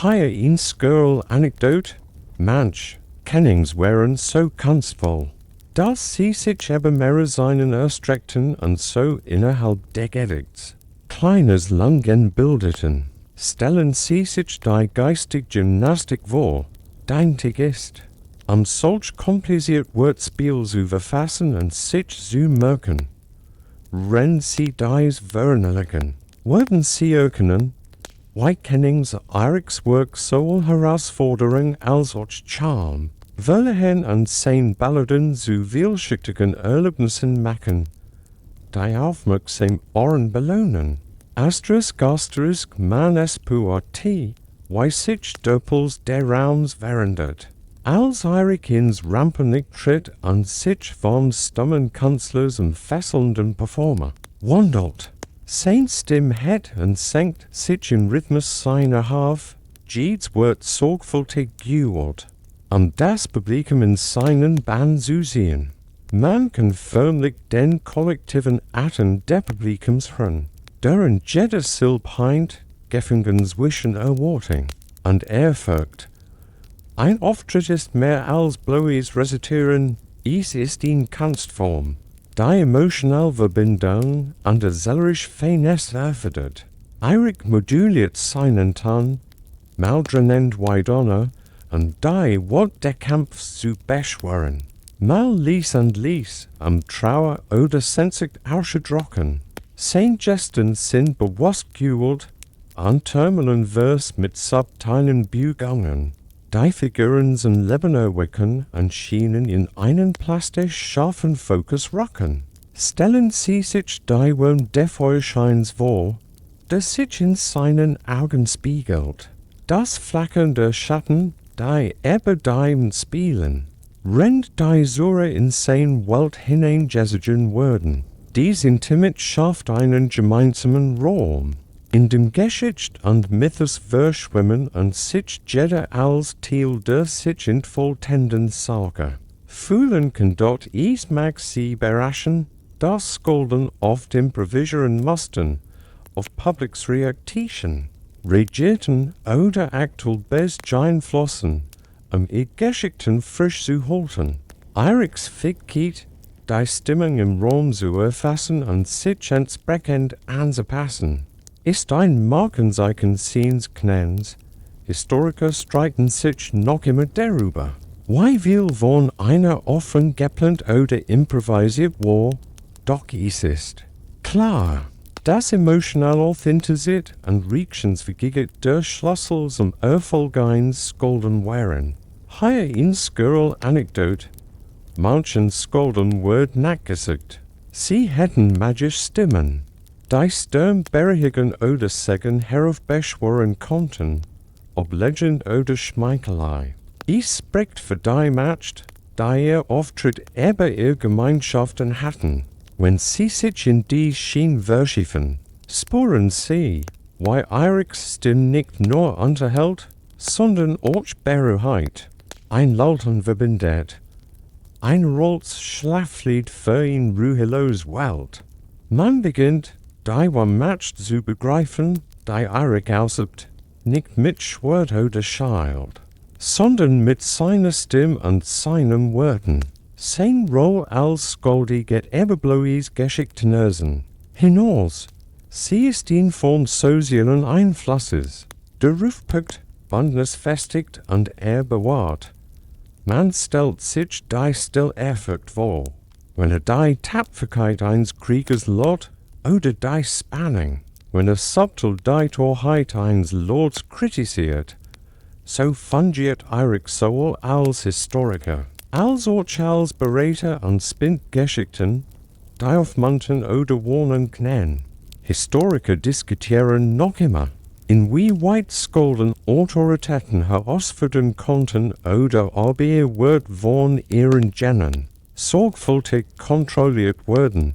Hier ein skurril Anekdote, manch Kennings wären so kunstvoll, dass sie sich eben mehr seinen erstreckten und so innerhalb der Edikts kleines Langen bildeten. Stellen Sie sich die geistige Gymnastik vor, deintig ist, solch kompliziert Wortspiel zu verfassen und sich zu merken. Wenn Sie dies verinnerlichen, werden Sie erkennen, wie Kennings Eiriks Werk sowohl Herausforderung als auch Charme, welchen an sein Balladen zu vielschichtigen Erlebnissen machen, die aufmerksam Ohren belohnen. Man es puati, wie sich doppels der Raums verändert. Als Eirik ins Rampenlicht tritt und sich von stummen Künstlers und fesselnden Performer wandelt. Sein Stimme hat und senkt sich im Rhythmus seiner Harf, jedes Wort sorgfältig gewählt, das Publikum in seinen Bann zu sehen. Man kann förmlich den kollektiven Atem des Publikums hören, deren jeder Silb heint, Gefügen zwischen Erwartung und Ehrfurcht. Ein Auftritt ist mehr als bloßes Rezitieren, es ist eine Kunstform, die emotional Verbindung und erzählerische Finesse erfordert. Eirik moduliert seinen Ton, mildernend Weidonner, und die wird der Kampf zu beschwören. Mal ließ, Trauer oder sensig ausgedrücken. Sein Gesten sind bewusst gewählt, terminalen Vers mit subtilen Bugungen. Die Figuren sind Leben erwecken und schienen in einen plastisch scharfen Fokus rücken. Stellen Sie sich die Wurm des Feuerscheins vor, das sich in seinen Augen spiegelt. Das Flackern der Schatten, die über dem spielen, rennt die Säure in sein Welt hineingesigen werden. Dies intimet schafft einen gemeinsamen Raum, in dem Geschichte und Mythos verschwimmen und sich jeder als Teil der sich entfaltenden Sage. Fühlen kann dort es mag sie überraschen, dass Skalden oft improvisieren mussten, auf Publics Reaktion. Reagierten oder aktuell best Giant Flossen, ihr Geschichten frisch zu halten. Eiriks Fähigkeit, die Stimmung im Raum zu erfassen und sich entsprechend anzupassen, ist ein Markenzeichen seines Knans. Historiker streiten sich noch immer darüber, wie viel von einer offen geplant oder improvisiert war, doch es ist klar, dass emotional Authentizität und Reaktionsfähigkeit der Schlüssel zum Erfolg eines Skalden waren. Hier eine Skurril-Anekdote. Manchen Skalden wird nachgesagt, sie hätten magische Stimmen, die Stimmen beruhigen oder sagen heraufbeschwören konnten, ob Legend oder Schmeichelei. Es spricht für die Macht, die ihr Auftritt über ihre Gemeinschaften hatten. Wenn sie sich in die Schien verschiffen, spüren sie, wie Eiriks Stimme nicht nur unterhält, sondern auch Beruhigkeit, ein Lauten verbindet. Ein Rolls Schlaflied für ein ruhelos Welt. Man beginnt, die Macht zu begreifen, die Eirik ausübt, nicht mit Schwert oder Schild, sondern mit seiner Stimme und seinen Worten. Sein Roll als Skaldi geht ebenbloß Geschichtenerzähler hinaus. Sie ist ein von sozialen Einflusses. Der Rufpunkt, Bündnis festigt und bewahrt. Man stellt sich die still Ehrfurcht vor, wenn die Tapferkeit eines Kriegers lot oder die Spannung, wenn subtil die Torheit eines Lords kritisiert, so fungiert Eirik sowohl als Historiker, als auch als Berater und spinnt Geschichten, die aufmuntern oder warnen können. Historiker diskutieren noch immer, inwieweit Skalden Autoritäten herausfordern konnten oder ob ihr Wort von ihren Genen sorgfältig kontrolliert wurden.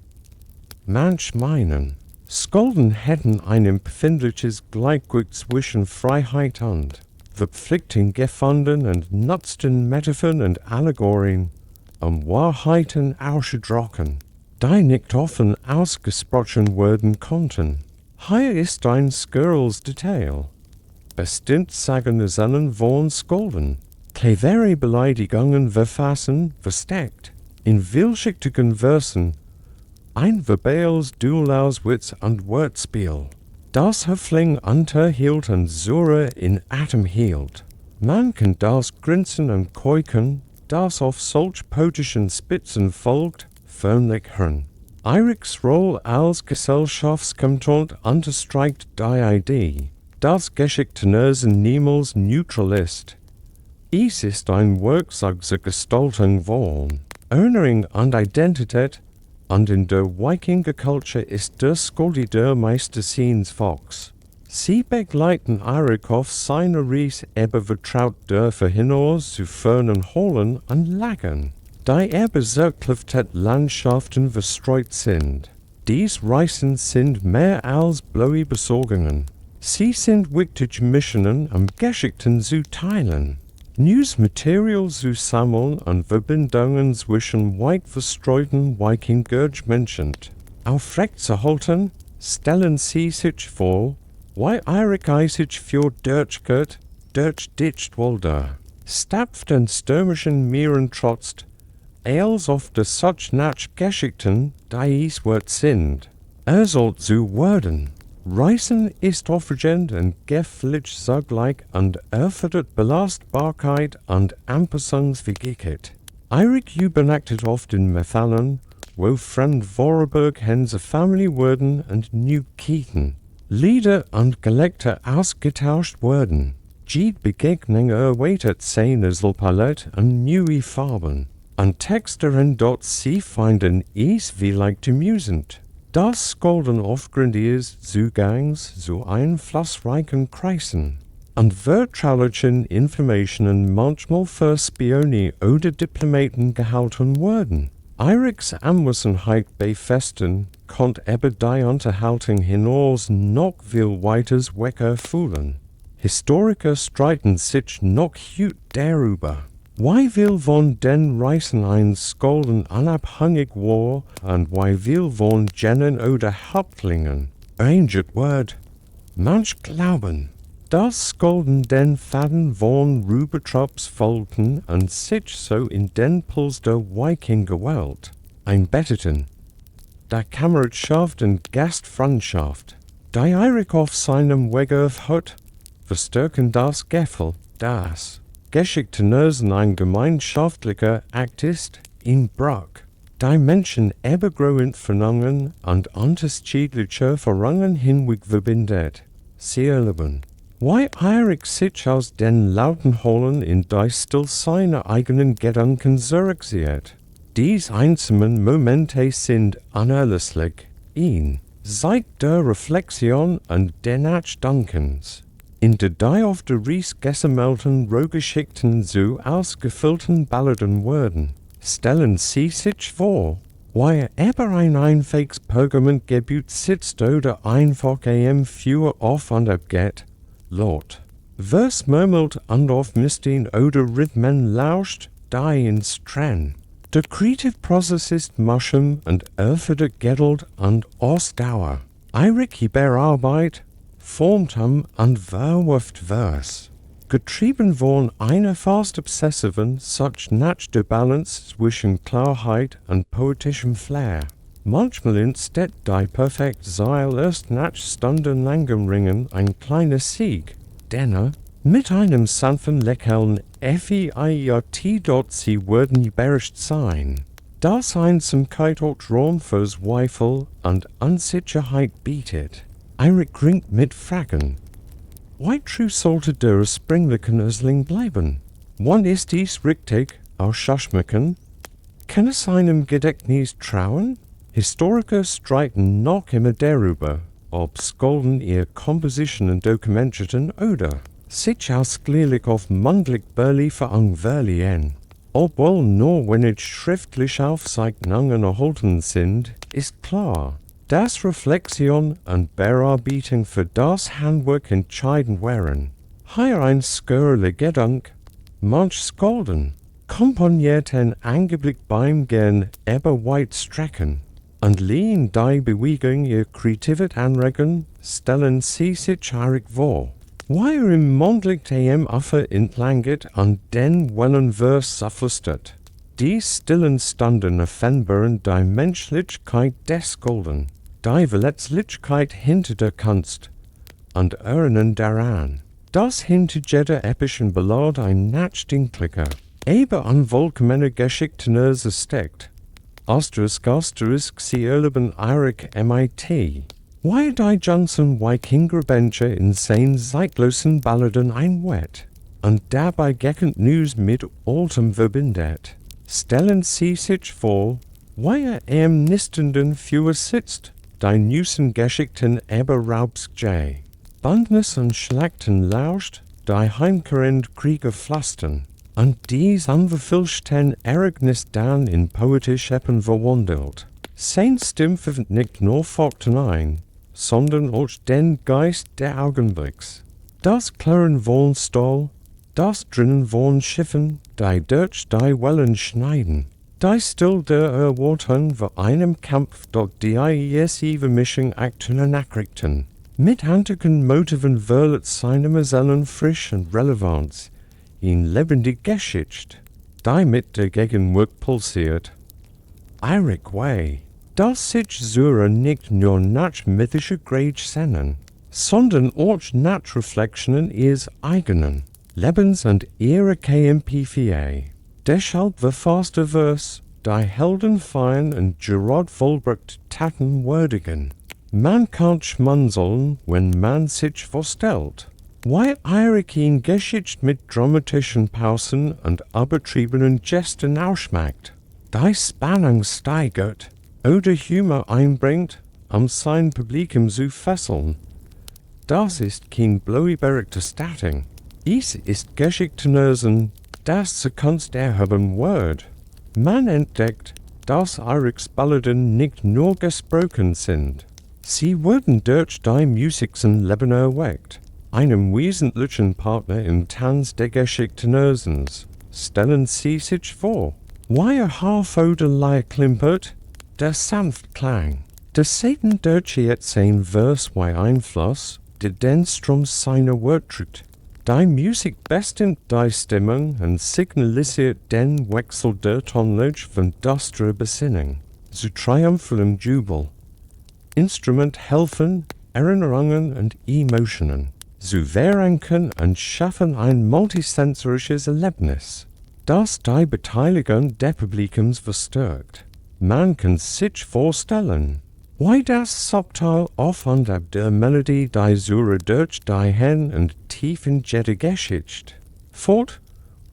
Manche meinen, Skalden hätten ein empfindliches Gleichgewicht zwischen Freiheit und Verpflichtung gefunden und nutzten Metaphern und Allegorien, Wahrheiten auszudrücken, die nicht offen ausgesprochen werden konnten. Hier ist ein skurriles Detail. Bestimmt sagen Sennen von Skalden, clevere Beleidigungen verfassen, versteckt, in vielschichtigen Versen, ein verbales Duell aus Witz und Wortspiel, das Höfling unterhielt und Sura in Atem hielt. Man kann das Grinsen und Keuken, das auf solch poetischen Spitzen folgt, förmlich hören. Eiriks Rolle als Gesellschaftskontroll unterstreicht die Idee, dass Geschichtenerzählen niemals neutral ist. Es ist ein Werkzeug zur Gestaltung von Erinnerung und Identität, und in der Wikingerkultur ist der Skaldi der Meister seines Volks. Sie begleiten Eirik auf seiner Reise über vertraute hinaus zu fernen Holen und Lagern, die über zerklüftete Landschaften verstreut sind. Dies Reisen sind mehr als bloße Besorgungen. Sie sind wichtige Missionen, Geschichten zu teilen, Newsmaterial zu sammeln und Verbindungen zwischen weit verstreuten Wikinger-Menschen aufrechtzuerhalten. Stellen Sie sich vor, wie Eirik sich für Deutschgott, Deutsch wollte, stapft und stürmischen Meeren trotzt, als auf der such nach Geschichten, die es wert sind. Soll zu werden. Reisen ist aufregend und gefällig zugleich und erfordert Belastbarkeit und Anpassungsfähigkeit. Eirik übernachtet oft in Methalen, wo fremd Vorburg Hänse Familie wurden und Neukieten, Lieder und Gelekte ausgetauscht wurden. Die Begegnung erweitert seine Palette und neue Farben. Und Texte dort sie finden es vielleicht amusend. Das Skalden oft grandios Zugangs zu einflussreichen Kreisen und vertraulichen Informationen manchmal für Spione oder Diplomaten gehalten wurden. Eiriks Anwesenheit bei Festen konnte über die Unterhaltung hinaus noch viel weiters wecker fühlen. Historiker streiten sich noch heute darüber, wie viel von den Reisen ein Skalden unabhängig war und wie viel von Genen oder Häuptlingen erangert wird. Manche glauben, Das Skolden den Faden von Rübertrops folten und sich so in den Puls der Wikingerwelt einbetteten. Da Kameradschaft und Gastfreundschaft, die Eirik auf seinem Wege hat, verstärken das Gefühl, dass Geschichtenerzählen ein gemeinschaftlicher Akt ist, in Bruck. Die Menschen übergroßend Verlangen und unterschiedliche Verlangen verbindet. Sie erleben. Wie Eirik sich aus den lauten Holen in die still seine eigenen Gedanken zurückzieht. Dies einzelnen Momente sind unerlässlich, seit der Reflexion und des Nachdenkens. In der die auf der Ries gesammelten Rohgeschichten so ausgefüllten Balladen werden, stellen Sie sich vor, wie über ein einfaches Pergamentgebüt sitzt oder einfach für auf und ab geht, laut. Vers murmelt und auf Mystin oder Rhythmen lauscht, die ins Tran. Der Creative Process ist Maschem und erfordert Geduld und Ausdauer. Eirik Arbeit, formt und verwirft Vers. Getrieben von einer fast obsessiven, such nach der Balance zwischen Klarheit und poetischem Flair. Manchmal entsteht die perfekt Seil erst nach stundenlangem Ringen ein kleiner Sieg, denner mit einem sanften Lächeln FEIRT dort sie würden überrascht sein. Das Einsamkeit und Raum für Zweifel und Unsicherheit bietet. Eirik ringt mit Fragen. Wie true sollte der springlichen Erzählung bleiben? Wann ist dies richtig ausschmecken? Kann es einem Gedächtnis trauen? Historiker streiten noch immer darüber, ob Skolden ihr Kompositionen dokumentierten oder sich ausschließlich auf mündliche Überlieferung verlieren. Obwohl nur wenig schriftliche Aufzeichnungen erhalten sind, ist klar, dass Reflexion und Bearbeitung für das Handwerk entscheidend wären. Hier ein skurriler Gedanke. Manch Skolden komponierten angeblich beim Gehen über weite Strecken und liehen die Bewegung ihr Kreativität anregen, stellen sie sich Eirik vor. Wie im mündlichen Affe entlanget und den wellen Vers verflüstert. Die stillen Stunden erfennbaren die Menschlichkeit des Skolden, die Verletzlichkeit hinter der Kunst, und erinnern daran, dass hinter jeder epischen Ballade ein nachdenklicher, eben unvollkommener Geschichtenerzähler steckt. Asterisk, Sie erleben Eirik MIT. Wie die Johnson Wikinger-Bencher in seinen zeitlosen Balladen einwett und dabei Gegend News mit Altem verbindet. Stellen Sie sich vor, wie im nistenden Feuer sitzt, die Newsen Geschichten über Raubsjay. Bandnis und Schlachten lauscht, die heimkehrend Krieger pflastern, und dies unverfälschten Ereignis dann in poetisch Eppen verwandelt. Sein Stimm verwendet nicht nur Fakten ein, sondern auch den Geist der Augenblicks. Das Klirren von Stahl, das Drinnen von Schiffen, die durch die Wellen schneiden, die still der Erwartung für einem Kampf durch die ersc Mischung aktueller Nachrichten. Mit handigen Motiven verlet seinem Erzählen frisch und Relevanz in lebendig Geschichte, die mit der Gegenwart pulsiert. Eirik Way. Das sich Zura nicht nur nach mythischer Grage sennen, sondern auch nach Reflexionen ihres eigenen Lebens und ihrer KMP4. Deshalb verfasst der Vers, die Helden feiern und Gerard vollbracht Taten würdigen. Man kann schmunzeln, wenn man sich vorstellt, wie Eirik in Geschichte mit dramatischen Pausen und übertriebenen Gesten ausschmeckt. Die Spannung steigert, oder Humor einbringt, sein Publikum zu fesseln. Das ist kein bloßberigtes Statting. Es ist Geschichtenerzählen, das zur Kunst erhoben wird. Man entdeckt, dass Eiriks Balladen nicht nur gesprochen sind. Sie wurden durch die Musiken Leben erweckt. Einem wesentlichen Partner im Tanz der Geschichtenerzählens. Stellen Sie sich vor, wie Harf oder Leier klimpert, der sanft klang. Der Satan durch sein Vers wie Einfluss, der den Strom seiner Wortschritt. Die Musik bestimmt die Stimmung und signalisiert den Wechsel der Tonlage von düsterer Besinnung zu triumphallem Jubel. Instrument helfen, Erinnerungen und Emotionen zu verankern und schaffen ein multisensorisches Erlebnis, das die Beteiligung des Publikums verstärkt. Man kann sich vorstellen, wie das subtil Aufwand ab der Melodie die Sure durch die Hen und tief in jede Geschichte fort,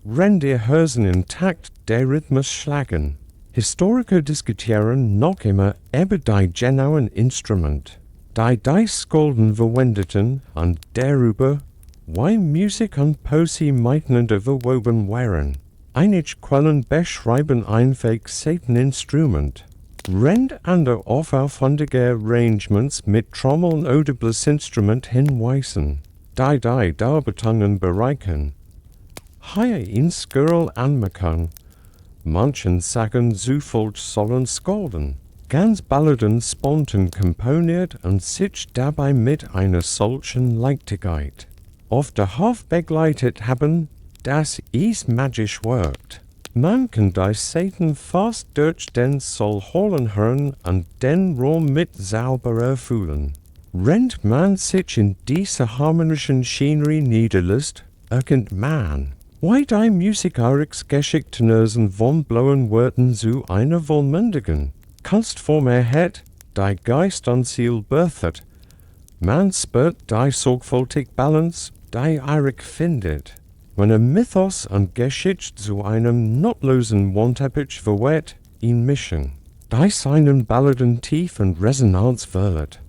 wenn die Hörsen im Takt der Rhythmus schlagen. Historiker diskutieren noch immer über die genauen Instrumente, die Skalden verwendeten und darüber, wie Musik und Poesie miteinander verwoben waren. Einige Quellen beschreiben einfach Saiteninstrument, während andere auf aufwendige Arrangements mit Trommeln oder Blasinstrument hinweisen, die Darbietungen bereichern. Hier in Skirl anmerken, manchen sagen, zuvor sollen Skalden ganz Balladen spontan komponiert und sich dabei mit einer solchen Leichtigkeit auf der Hof begleitet haben, dass es magisch wirkt. Man kann die Saiten fast durch den Soul holen hören und den Raum mit sauberer fühlen. Wenn man sich in dieser harmonischen Szenerie niederlässt, erkennt man, wie die Musik Eiriks Geschichtenerzähler von blauen Worten zu einer vollmündigen Kunstform erhält, die Geist und Ziel birthet. Man spürt die sorgfältige Balance, die Eirik findet, wenn Mythos und Geschichte zu einem notlosen Wandteppich verwehrt, in Mischen, die seinen Balladen tief und Resonanz verleiht.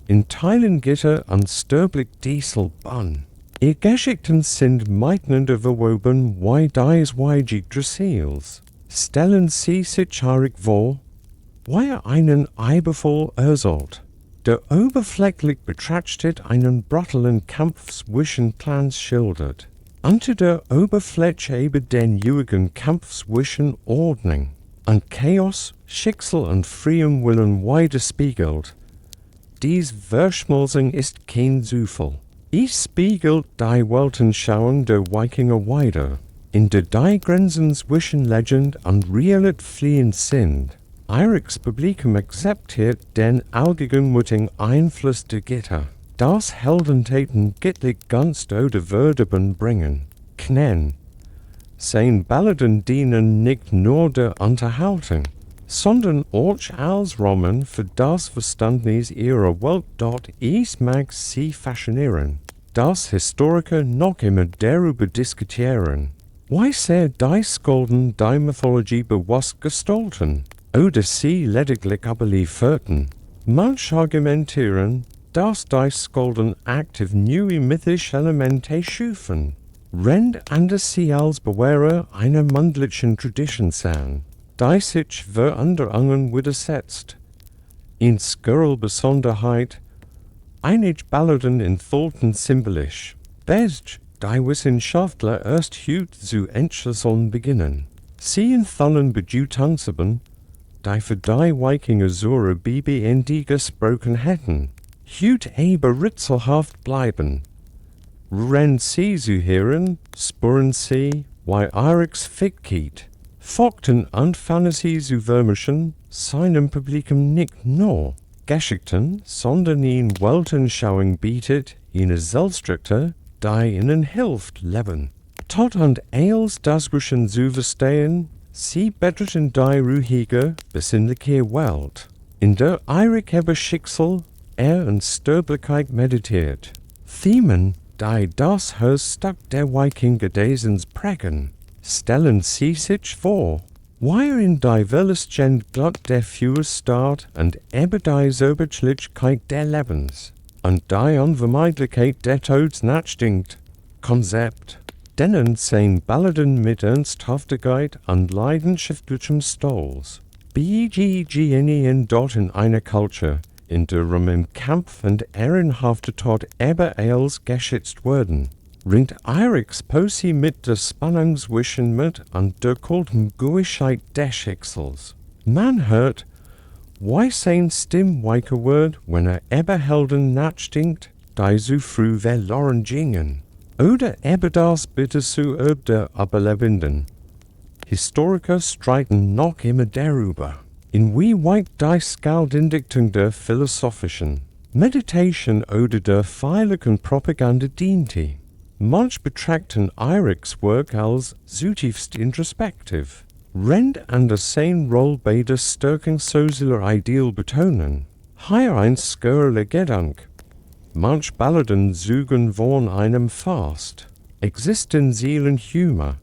In Teilen Gitter und Stürblich Diesel Bann. Ihr Geschichten sind miteinander verwoben wie dies weijig Dressils. Stellen Sie sich Eirik vor, wie einen Eibervoll erzählt, der oberflächlich betrachtet einen brutalen Kampf zwischen Clans schildert. Unter der Oberfläche eben den ewigen Kampf zwischen Ordnung und Chaos, Schicksal und freiem Willen widerspiegelt. Dies Verschmelzung ist kein Zufall. Es spiegelt die Weltanschauung der Wikinger wider, in der die Grenzen zwischen Legend und Realität fließend sind. Eiriks Publikum akzeptiert den allgegenwärtigen Einfluss der Gitter, das Heldentaten gittlich ganz oder Verderben bringen. Knen. Seine Balladen dienen nicht nur der Unterhaltung, sondern auch als Rahmen für das Verständnis ihrer Welt. Es mag sie faszinieren, dass Historiker noch immer darüber diskutieren, wie sehr die Skalden die Mythologie bewusst gestalten oder sie lediglich überlieferten. Manche argumentieren, dass die Skalden aktiv neue mythische Elemente schufen, während andere sie als Bewahrer einer mündlichen Tradition sahen, die sich für andere anderen widersetzt. In Skirl Besonderheit, einige Balladen entfalten symbolisch, best die Wissenschaftler erst heute zu entschlüsseln beginnen. Sie entfallen Bedeutungseben, die für die Wikinger zur BBND gesprochen hätten, heute aber rätselhaft bleiben. Wenn sie zu hören, spüren sie, wie Eiriks Fickkeit, folgten und Fantasie zu vermischen, seinem Publikum nicht nur Geschichten, sondern ihnen Weltanschauung bietet, ihnen Selbststruktur, die ihnen hilft, leben. Tot und als das Grüchen zu verstehen, sie bettelten die ruhige, besinnliche Welt, in der Eirik über Schicksal, und Sterblichkeit meditiert. Themen, die das Höchststück der Wikinger-Gesellschaft prägen, stellen sie sich vor, wie in die Wellesgend Gott der Führerstaat und über die Sauberlichkeit der Lebens und die Unvermeidlichkeit der Todes nachdenkt. Konzept, denen sein Balladen mit Ernsthaftigkeit und leidenschaftlichem Stolz. Begegnen dort in einer Kultur, in der im Kampf und ehrenhafter Tod aber als geschätzt werden, ringt Eiriks Poesie mit der Spannung zwischen mit und der kulten Guigkeit des Schicksals. Man hört, Why sein stim weike word, wenn Eberhelden nachdenkt, die so früh verloren gingen? Oder das bitte zu der Überlebenden. Historiker streiten noch immer darüber, inwieweit die Skaldindichtung der philosophischen Meditation oder der feierlichen Propaganda diente. Manch betrachten Eiriks Werk als zutiefst introspektiv, rennt an der sein Rolle bei der Stärkung sozialer Ideal betonen. Hier ein skurriler Gedanke. Manch Balladen zeugen von einem fast existenziellen Humor,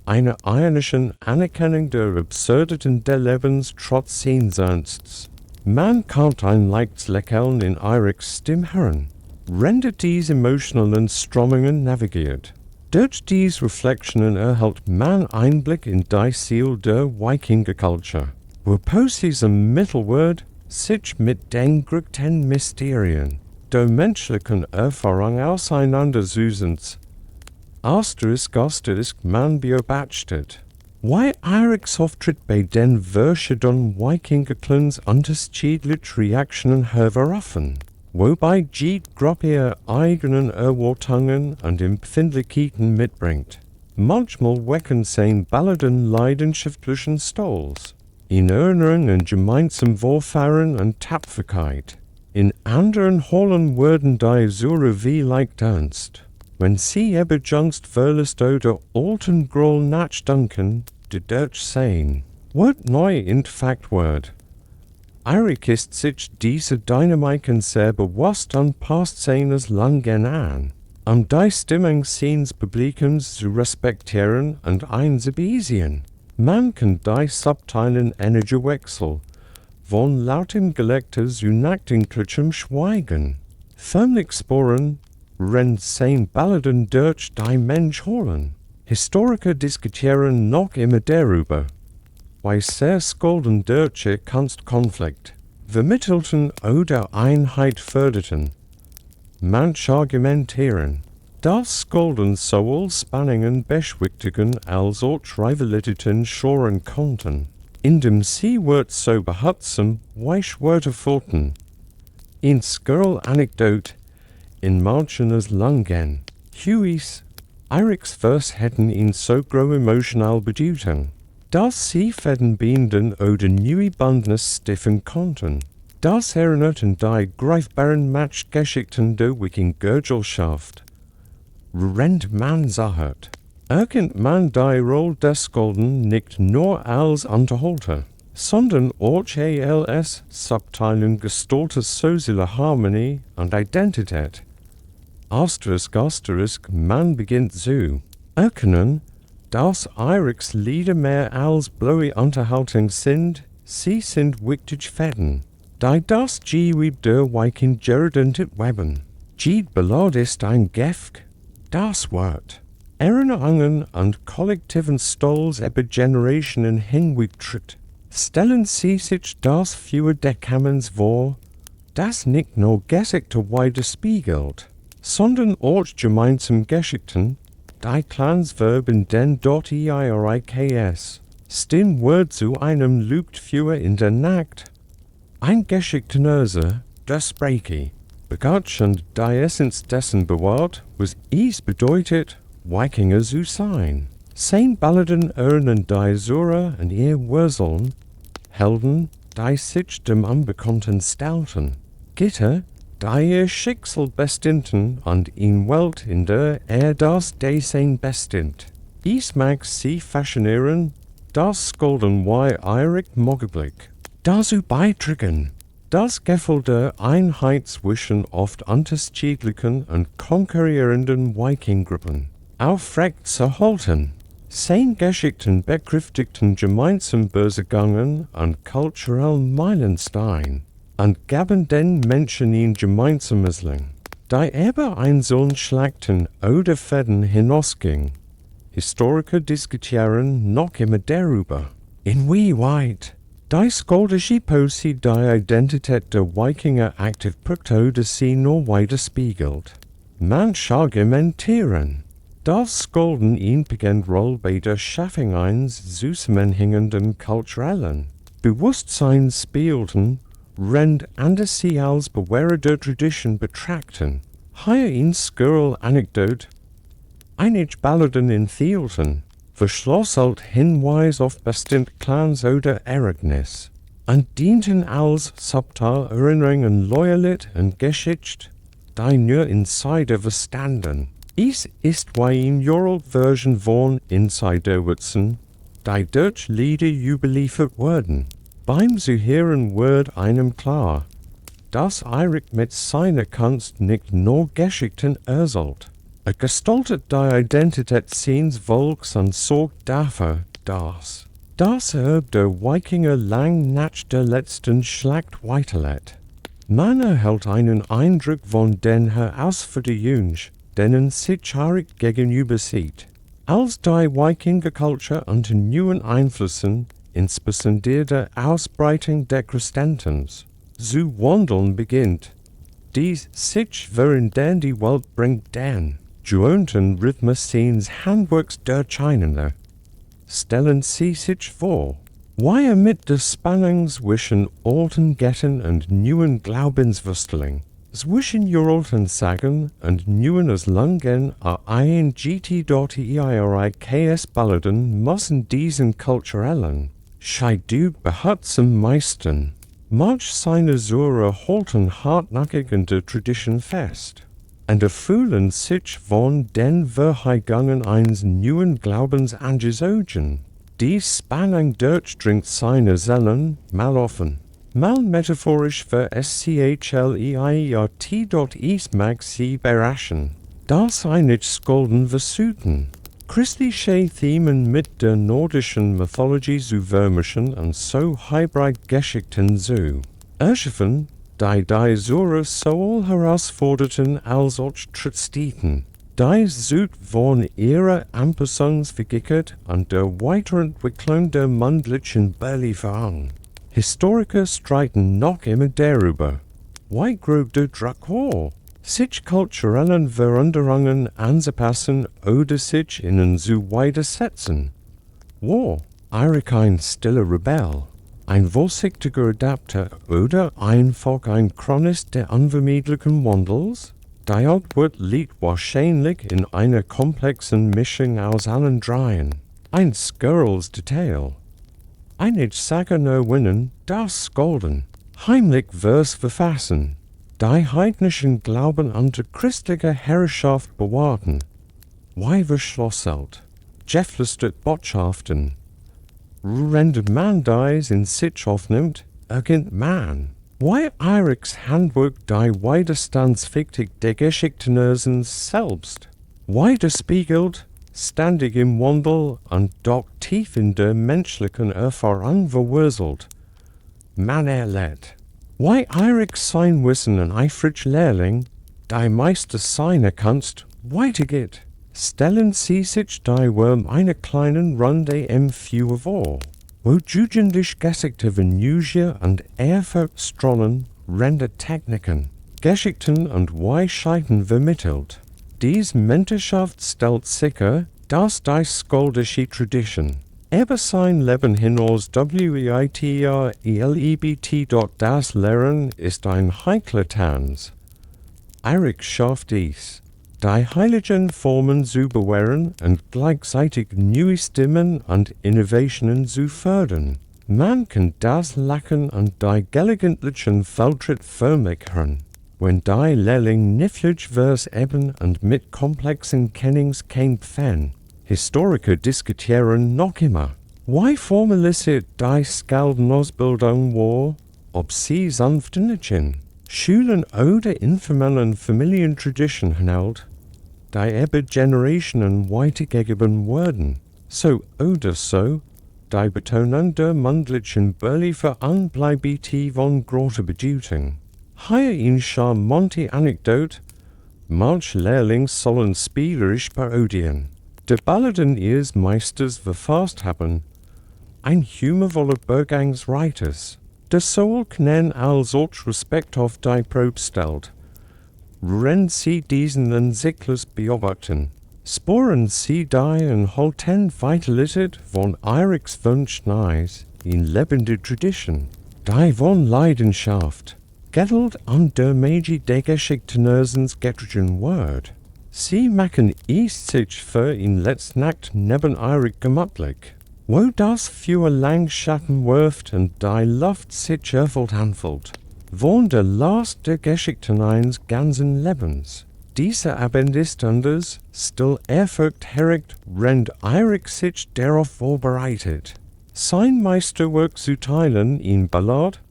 einer ironischen Anerkennung der Absurditäten des Lebens trotz seines Ernstes. Man kann ein leichtes Lächeln in Eiriks Stimme hören, rendet diese emotionalen Strömungen navigiert. Durch diese Reflexionen erhält man Einblick in die Seele der Wikingerkultur, wo poesies im Mittelwort sich mit den größten Mysterien der menschlichen Erfahrung auseinandersetzend. Asterisk man beobachtet, wie Eiriks Auftritt bei den verschiedenen Wikingerclans unterschiedliche Reaktionen hervorrufen, wobei jede Gruppe ihre eigenen Erwartungen und Empfindlichkeiten mitbringt. Manchmal wecken seine Balladen leidenschaftlichen Stolz, in Erinnerung an gemeinsam Vorfahren und Tapferkeit. In anderen holen werden die Sure wie leicht ernst, wenn sie überjungst verlässt oder alten Groll nachdenken, die Deutsch sein, wird neu entfacht wird. Eirik ist sich diese Dynamiken sehr bewusst und passt seines Langen an, die Stimmung seines Publikums zu respektieren und einzubeziehen. Man kann die subtilen Energiewechsel von lautem Gelächter zu nachdenklichem Schweigen förmlich sporen, rennt sein Balladen durch die Mensch holen. Historiker diskutieren noch immer darüber, wie sehr Skalden durch ihr Kunstkonflikt vermittelten oder Einheit förderten. Manch argumentieren, dass Skalden sowohl Spannungen beschwichtigen als auch Rivalitäten schoren konnten, indem sie Wort so behutsam Weichwörter folgten. In Skirl Anekdote in manchenes Langen, Huey's Eiriks Vers hätten ihn so groß emotional bedeutet, dass sie Fädenbinden oder neue Bandnis stiffen konnten. Das erinnerten die greifbaren Matchgeschichten der Wikinger-Gesellschaft. Rennt man sagt, erkennt man die Rolle des Skalden nicht nur als Unterhalter, sondern auch als Subteilung gestalter sozialer Harmonie und Identität. Asterisk, man beginnt zu erkennen, dass Eiriks Lieder mehr als bloße Unterhaltung sind, sie sind wichtig Fäden, die das Gewebe der Wikinger entweben. Jede Ballade ist ein Gift, das Wort. Erinnerungen und kollektiven Stolz über Generationen hinwegtritt, stellen sie sich das für Dekammens vor, das nicht nur Geschichte widerspiegelt, sondern auch gemeinsam Geschichten, die Clansverben den Eiriks, Stimmwort zu einem Lügtführer in der Nacht. Ein Geschichtenerzähler, der Spreche, begat und die Essenz dessen bewahrt, was es bedeutet, Wikinger zu sein. Sein Balladen erinnern die Sura und ihr Wurzeln, Helden, die sich dem Unbekannten stellten, Gitter, die ihr Schicksal bestimmten und in Welt, in der das Dasein bestimmt. Es mag sie faszinieren, das Skalden wie Eirik Moggeblick, dazu beitragen, das Gefühl der Einheit zwischen oft unterschiedlichen und konkurrierenden Wiking-Gruppen aufrecht zu halten. Sein Geschichten bekräftigten gemeinsam Börsegangen und kulturellen Meilenstein und gaben den Menschen in gemeinsames Leben, die über einzelne Schlachten oder Fäden hinausging. Historiker diskutieren noch immer darüber, inwieweit die skaldische Poesie die Identität der Wikinger aktiv prägt oder sie nur widerspiegelt. Manche argumentieren, das Skalden in beginnt Rolle bei der Schaffung eines zusammenhängenden kulturellen Bewusstsein spielten, rend anders sie als Bewährer der Tradition betrachten. Hier ein Skirl Anekdote. Einige Balladen enthielten, verschlosselt Hinweis auf bestimmte Clans oder Ereignis, und dienten als subtil Erinnerung an Loyalität und Geschichte, die nur Insider verstanden. Dies ist wie in Jorl Version von Insiderwitzen, die durch Lieder überliefert wurden. Beim Zuhören wird einem klar, dass Eirik mit seiner Kunst nicht nur Geschichten erzählt. Gestaltet die Identität seines Volks und sorgt dafür, dass das Erbe der Wikinger lang nach der letzten Schlacht weiterlebt. Man erhält einen Eindruck von den Herausforderungen, denen sich Eirik gegenüber sieht. Als die Wikingerkultur unter neuen Einflüssen, insbesondere der Ausbreitung der Christentums, zu wandeln beginnt, dies sich während die Welt bringt den gewohnten Rhythmus seines Handwerks durcheinander. Stellen Sie sich vor, wie mit der Spannung zwischen alten Göttern und neuen Glaubenswürsteln, zwischen uralten Sagen und neuen Erlungen eingts Balladen müssen diesen kulturellen Scheidung behutsam meistern. Manch seiner Sure halten hartnäckig an der Tradition fest und erfüllen sich von den Verheißungen eines neuen Glaubens angezogen. Die Spannung durchdringt seine Seelen, mal offen, mal metaphorisch für erzählten, mag sie überraschen, dass einige Skalden versuchen, christliche Themen mit der nordischen Mythologie zu vermischen und so hybrid Geschichten zu erschaffen, die Sure sowohl herausforderten als auch trotzdem. Die Süd von ihrer Anpassungsfähigkeit und der Weiterentwicklung der mündlichen Überlieferung. Historiker streiten noch immer darüber, wie grob der Druck sich kulturellen Veränderungen anzupassen oder sich ihnen zu widersetzen. War Eirik ein stiller Rebell, ein vorsichtiger Adapter oder einfach ein Chronist der unvermeidlichen Wandels? Die Antwort liegt wahrscheinlich in einer komplexen Mischung aus allen dreien. Ein skurriles Detail. Einige sagen erwinnen, dass Skalden heimlich Vers verfassen, die heidnischen Glauben unter christlicher Herrschaft bewahrten. Wie verschlosselt, geflüstert Botschaften. Rendet man dies in sich aufnimmt, erkennt man, wie Eiriks Handwerk die Widerstandsfähigkeit der Geschichtenerzähler selbst widerspiegelt, ständig im Wandel und doch tief in der menschlichen Erfahrung verwurzelt. Man erlebt, wie Eirik sein Wissen an eifrig Lehrling, die Meister seiner Kunst, weitergeht. Stellen Sie sich die Wurm einer kleinen Runde im Führer vor, wo jugendlich gesägte Venusia und Ehrfurchtstrollen rendet Techniken, Geschichten und Weisheiten vermittelt. Dies Mentorschaft stellt sicher, dass die skaldische Tradition über sein Leben hinaus das Lehren ist ein heikler Tanz. Eirik schafft dies, die heiligen Formen zu bewahren und gleichzeitig neue Stimmen und Innovationen zu fördern. Man kann das Lachen und die gelegentlichen Fehltritt förmlich hören, wenn die Lehrling niflig vers eben und mit komplexen Kennings kämpfen. Historiker diskutieren noch immer, wie formalisiert die Skaldenausbildung war, ob sie sanften Schulen oder informellen Familientradition hält, die über Generationen weitergegeben wurden. So oder so, die Betonung der mündlichen Überlieferung bleibt von großer Bedeutung. Hier eine charmante Anekdote, manche Lehrlinge sollen spielerisch parodieren. Die Balladen ihres Meisters verfasst haben, ein humorvoller Bergangsreiters, der sowohl Knen als auch Respekt auf die Probe stellt. Wenn Sie diesen Zyklus beobachten, sporen Sie die und halten Vitalität von Eiriks Wunsch nach, in lebende Tradition. Die von Leidenschaft, gettelt an der Magie der Geschichtenerzählers getrigen Word. Sie machen es sich für in letztnacht neben Eirik gemütlich, wo das Feuer lang Schatten wirft und die Luft sich erfüllt anfühlt. Von der Last der Geschichten eines ganzen Lebens. Dieser Abend ist anders, still erfolgherrigt, rennt Eirik sich darauf vorbereitet. Sein Meisterwerk zu teilen in Ballad,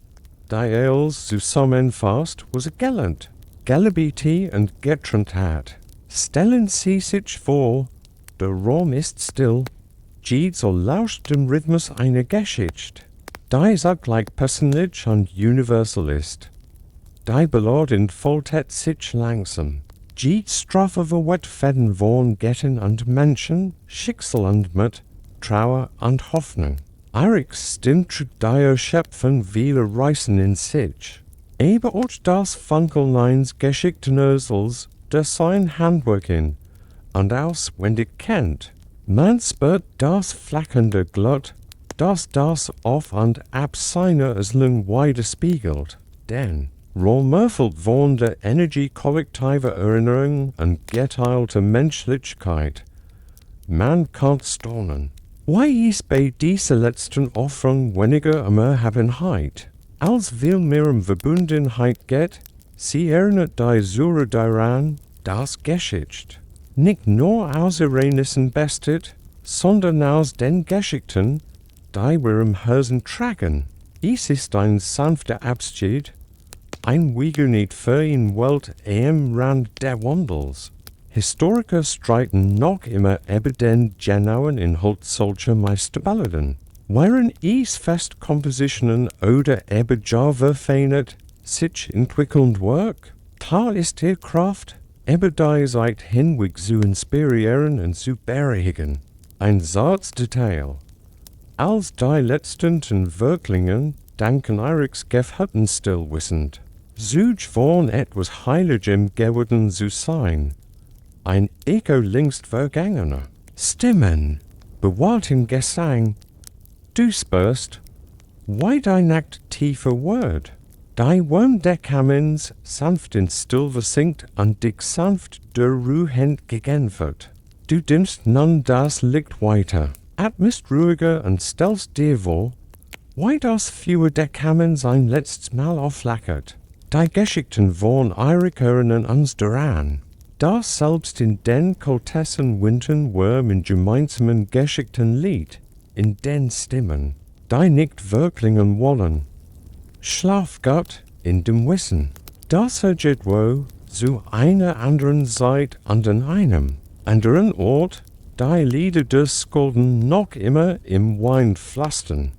die als zusammenfasst, was gallant, Galabiti und getrennt hat. Stellen Sie sich vor, der Raum ist still, Jede so lauscht dem Rhythmus einer Geschichte, die zugleich persönlich und universal ist. Die Ballad entfaltet sich langsam. Jede Strophe verwet Fäden von Göttern und Menschen, Schicksal und Mut, Trauer und Hoffnung. Eiriks Stimme trug die Schöpfung viele Reisen in sich. Aber auch das Funkeln eines Geschichtenerzählers, der sein Handwerk in und auswendig kennt. Man spürt das flackernde Glut, das auf und ab seiner Erslung widerspiegelt. Denn rohrmörfelt von der Energie kollektiver Erinnerung und geteilter Menschlichkeit. Man kann staunen. Why ist bei dieser letzten Offrung weniger Erhabenheit, als viel mehr Verbundenheit geht? Sie erinnert die Sure daran, das Geschichte nicht nur aus Erlebnissen bestet, sondern aus den Geschichten, die wir im Herzen tragen. Es ist ein sanfter Abschied, ein Wiedernied für in Welt am Rand der Wandels. Historiker streiten noch immer über den genauen Inhalt solcher Meisterballaden. Wären es Festkompositionen oder über Java verfeinert, sich entwickelnd Werk? Tal ist die Kraft, über die Zeit hinweg zu inspirieren und zu bereichern. Ein Satzdetail. Als die letzten Verwirklichungen danken Eiriks Gefährten still wissend. Zuge von etwas Heiligem geworden zu sein. Ein Echo längst vergangener. Stimmen, bewahrten Gesang. Du spürst, weit ein Akt tiefer Word. Die Wurm der Kamens sanft in still versinkt und dich sanft der Ruhend gegenwart. Du dimmst nun das Licht weiter, atmest ruhiger und stellst dir vor, why das Feuer der Kamens ein letztes Mal aufflackert. Die Geschichten von Eirik erinnern uns daran, dass selbst in den kultessen Wintern Wurm in gemeinsamen Geschichten liegt, in den Stimmen, die nicht wirklingen wollen. Schlaf Gott in dem Wissen, dass geht wo zu einer anderen Zeit an den einem anderen Ort, die Lieder des Skalden noch immer im Wein pflastern.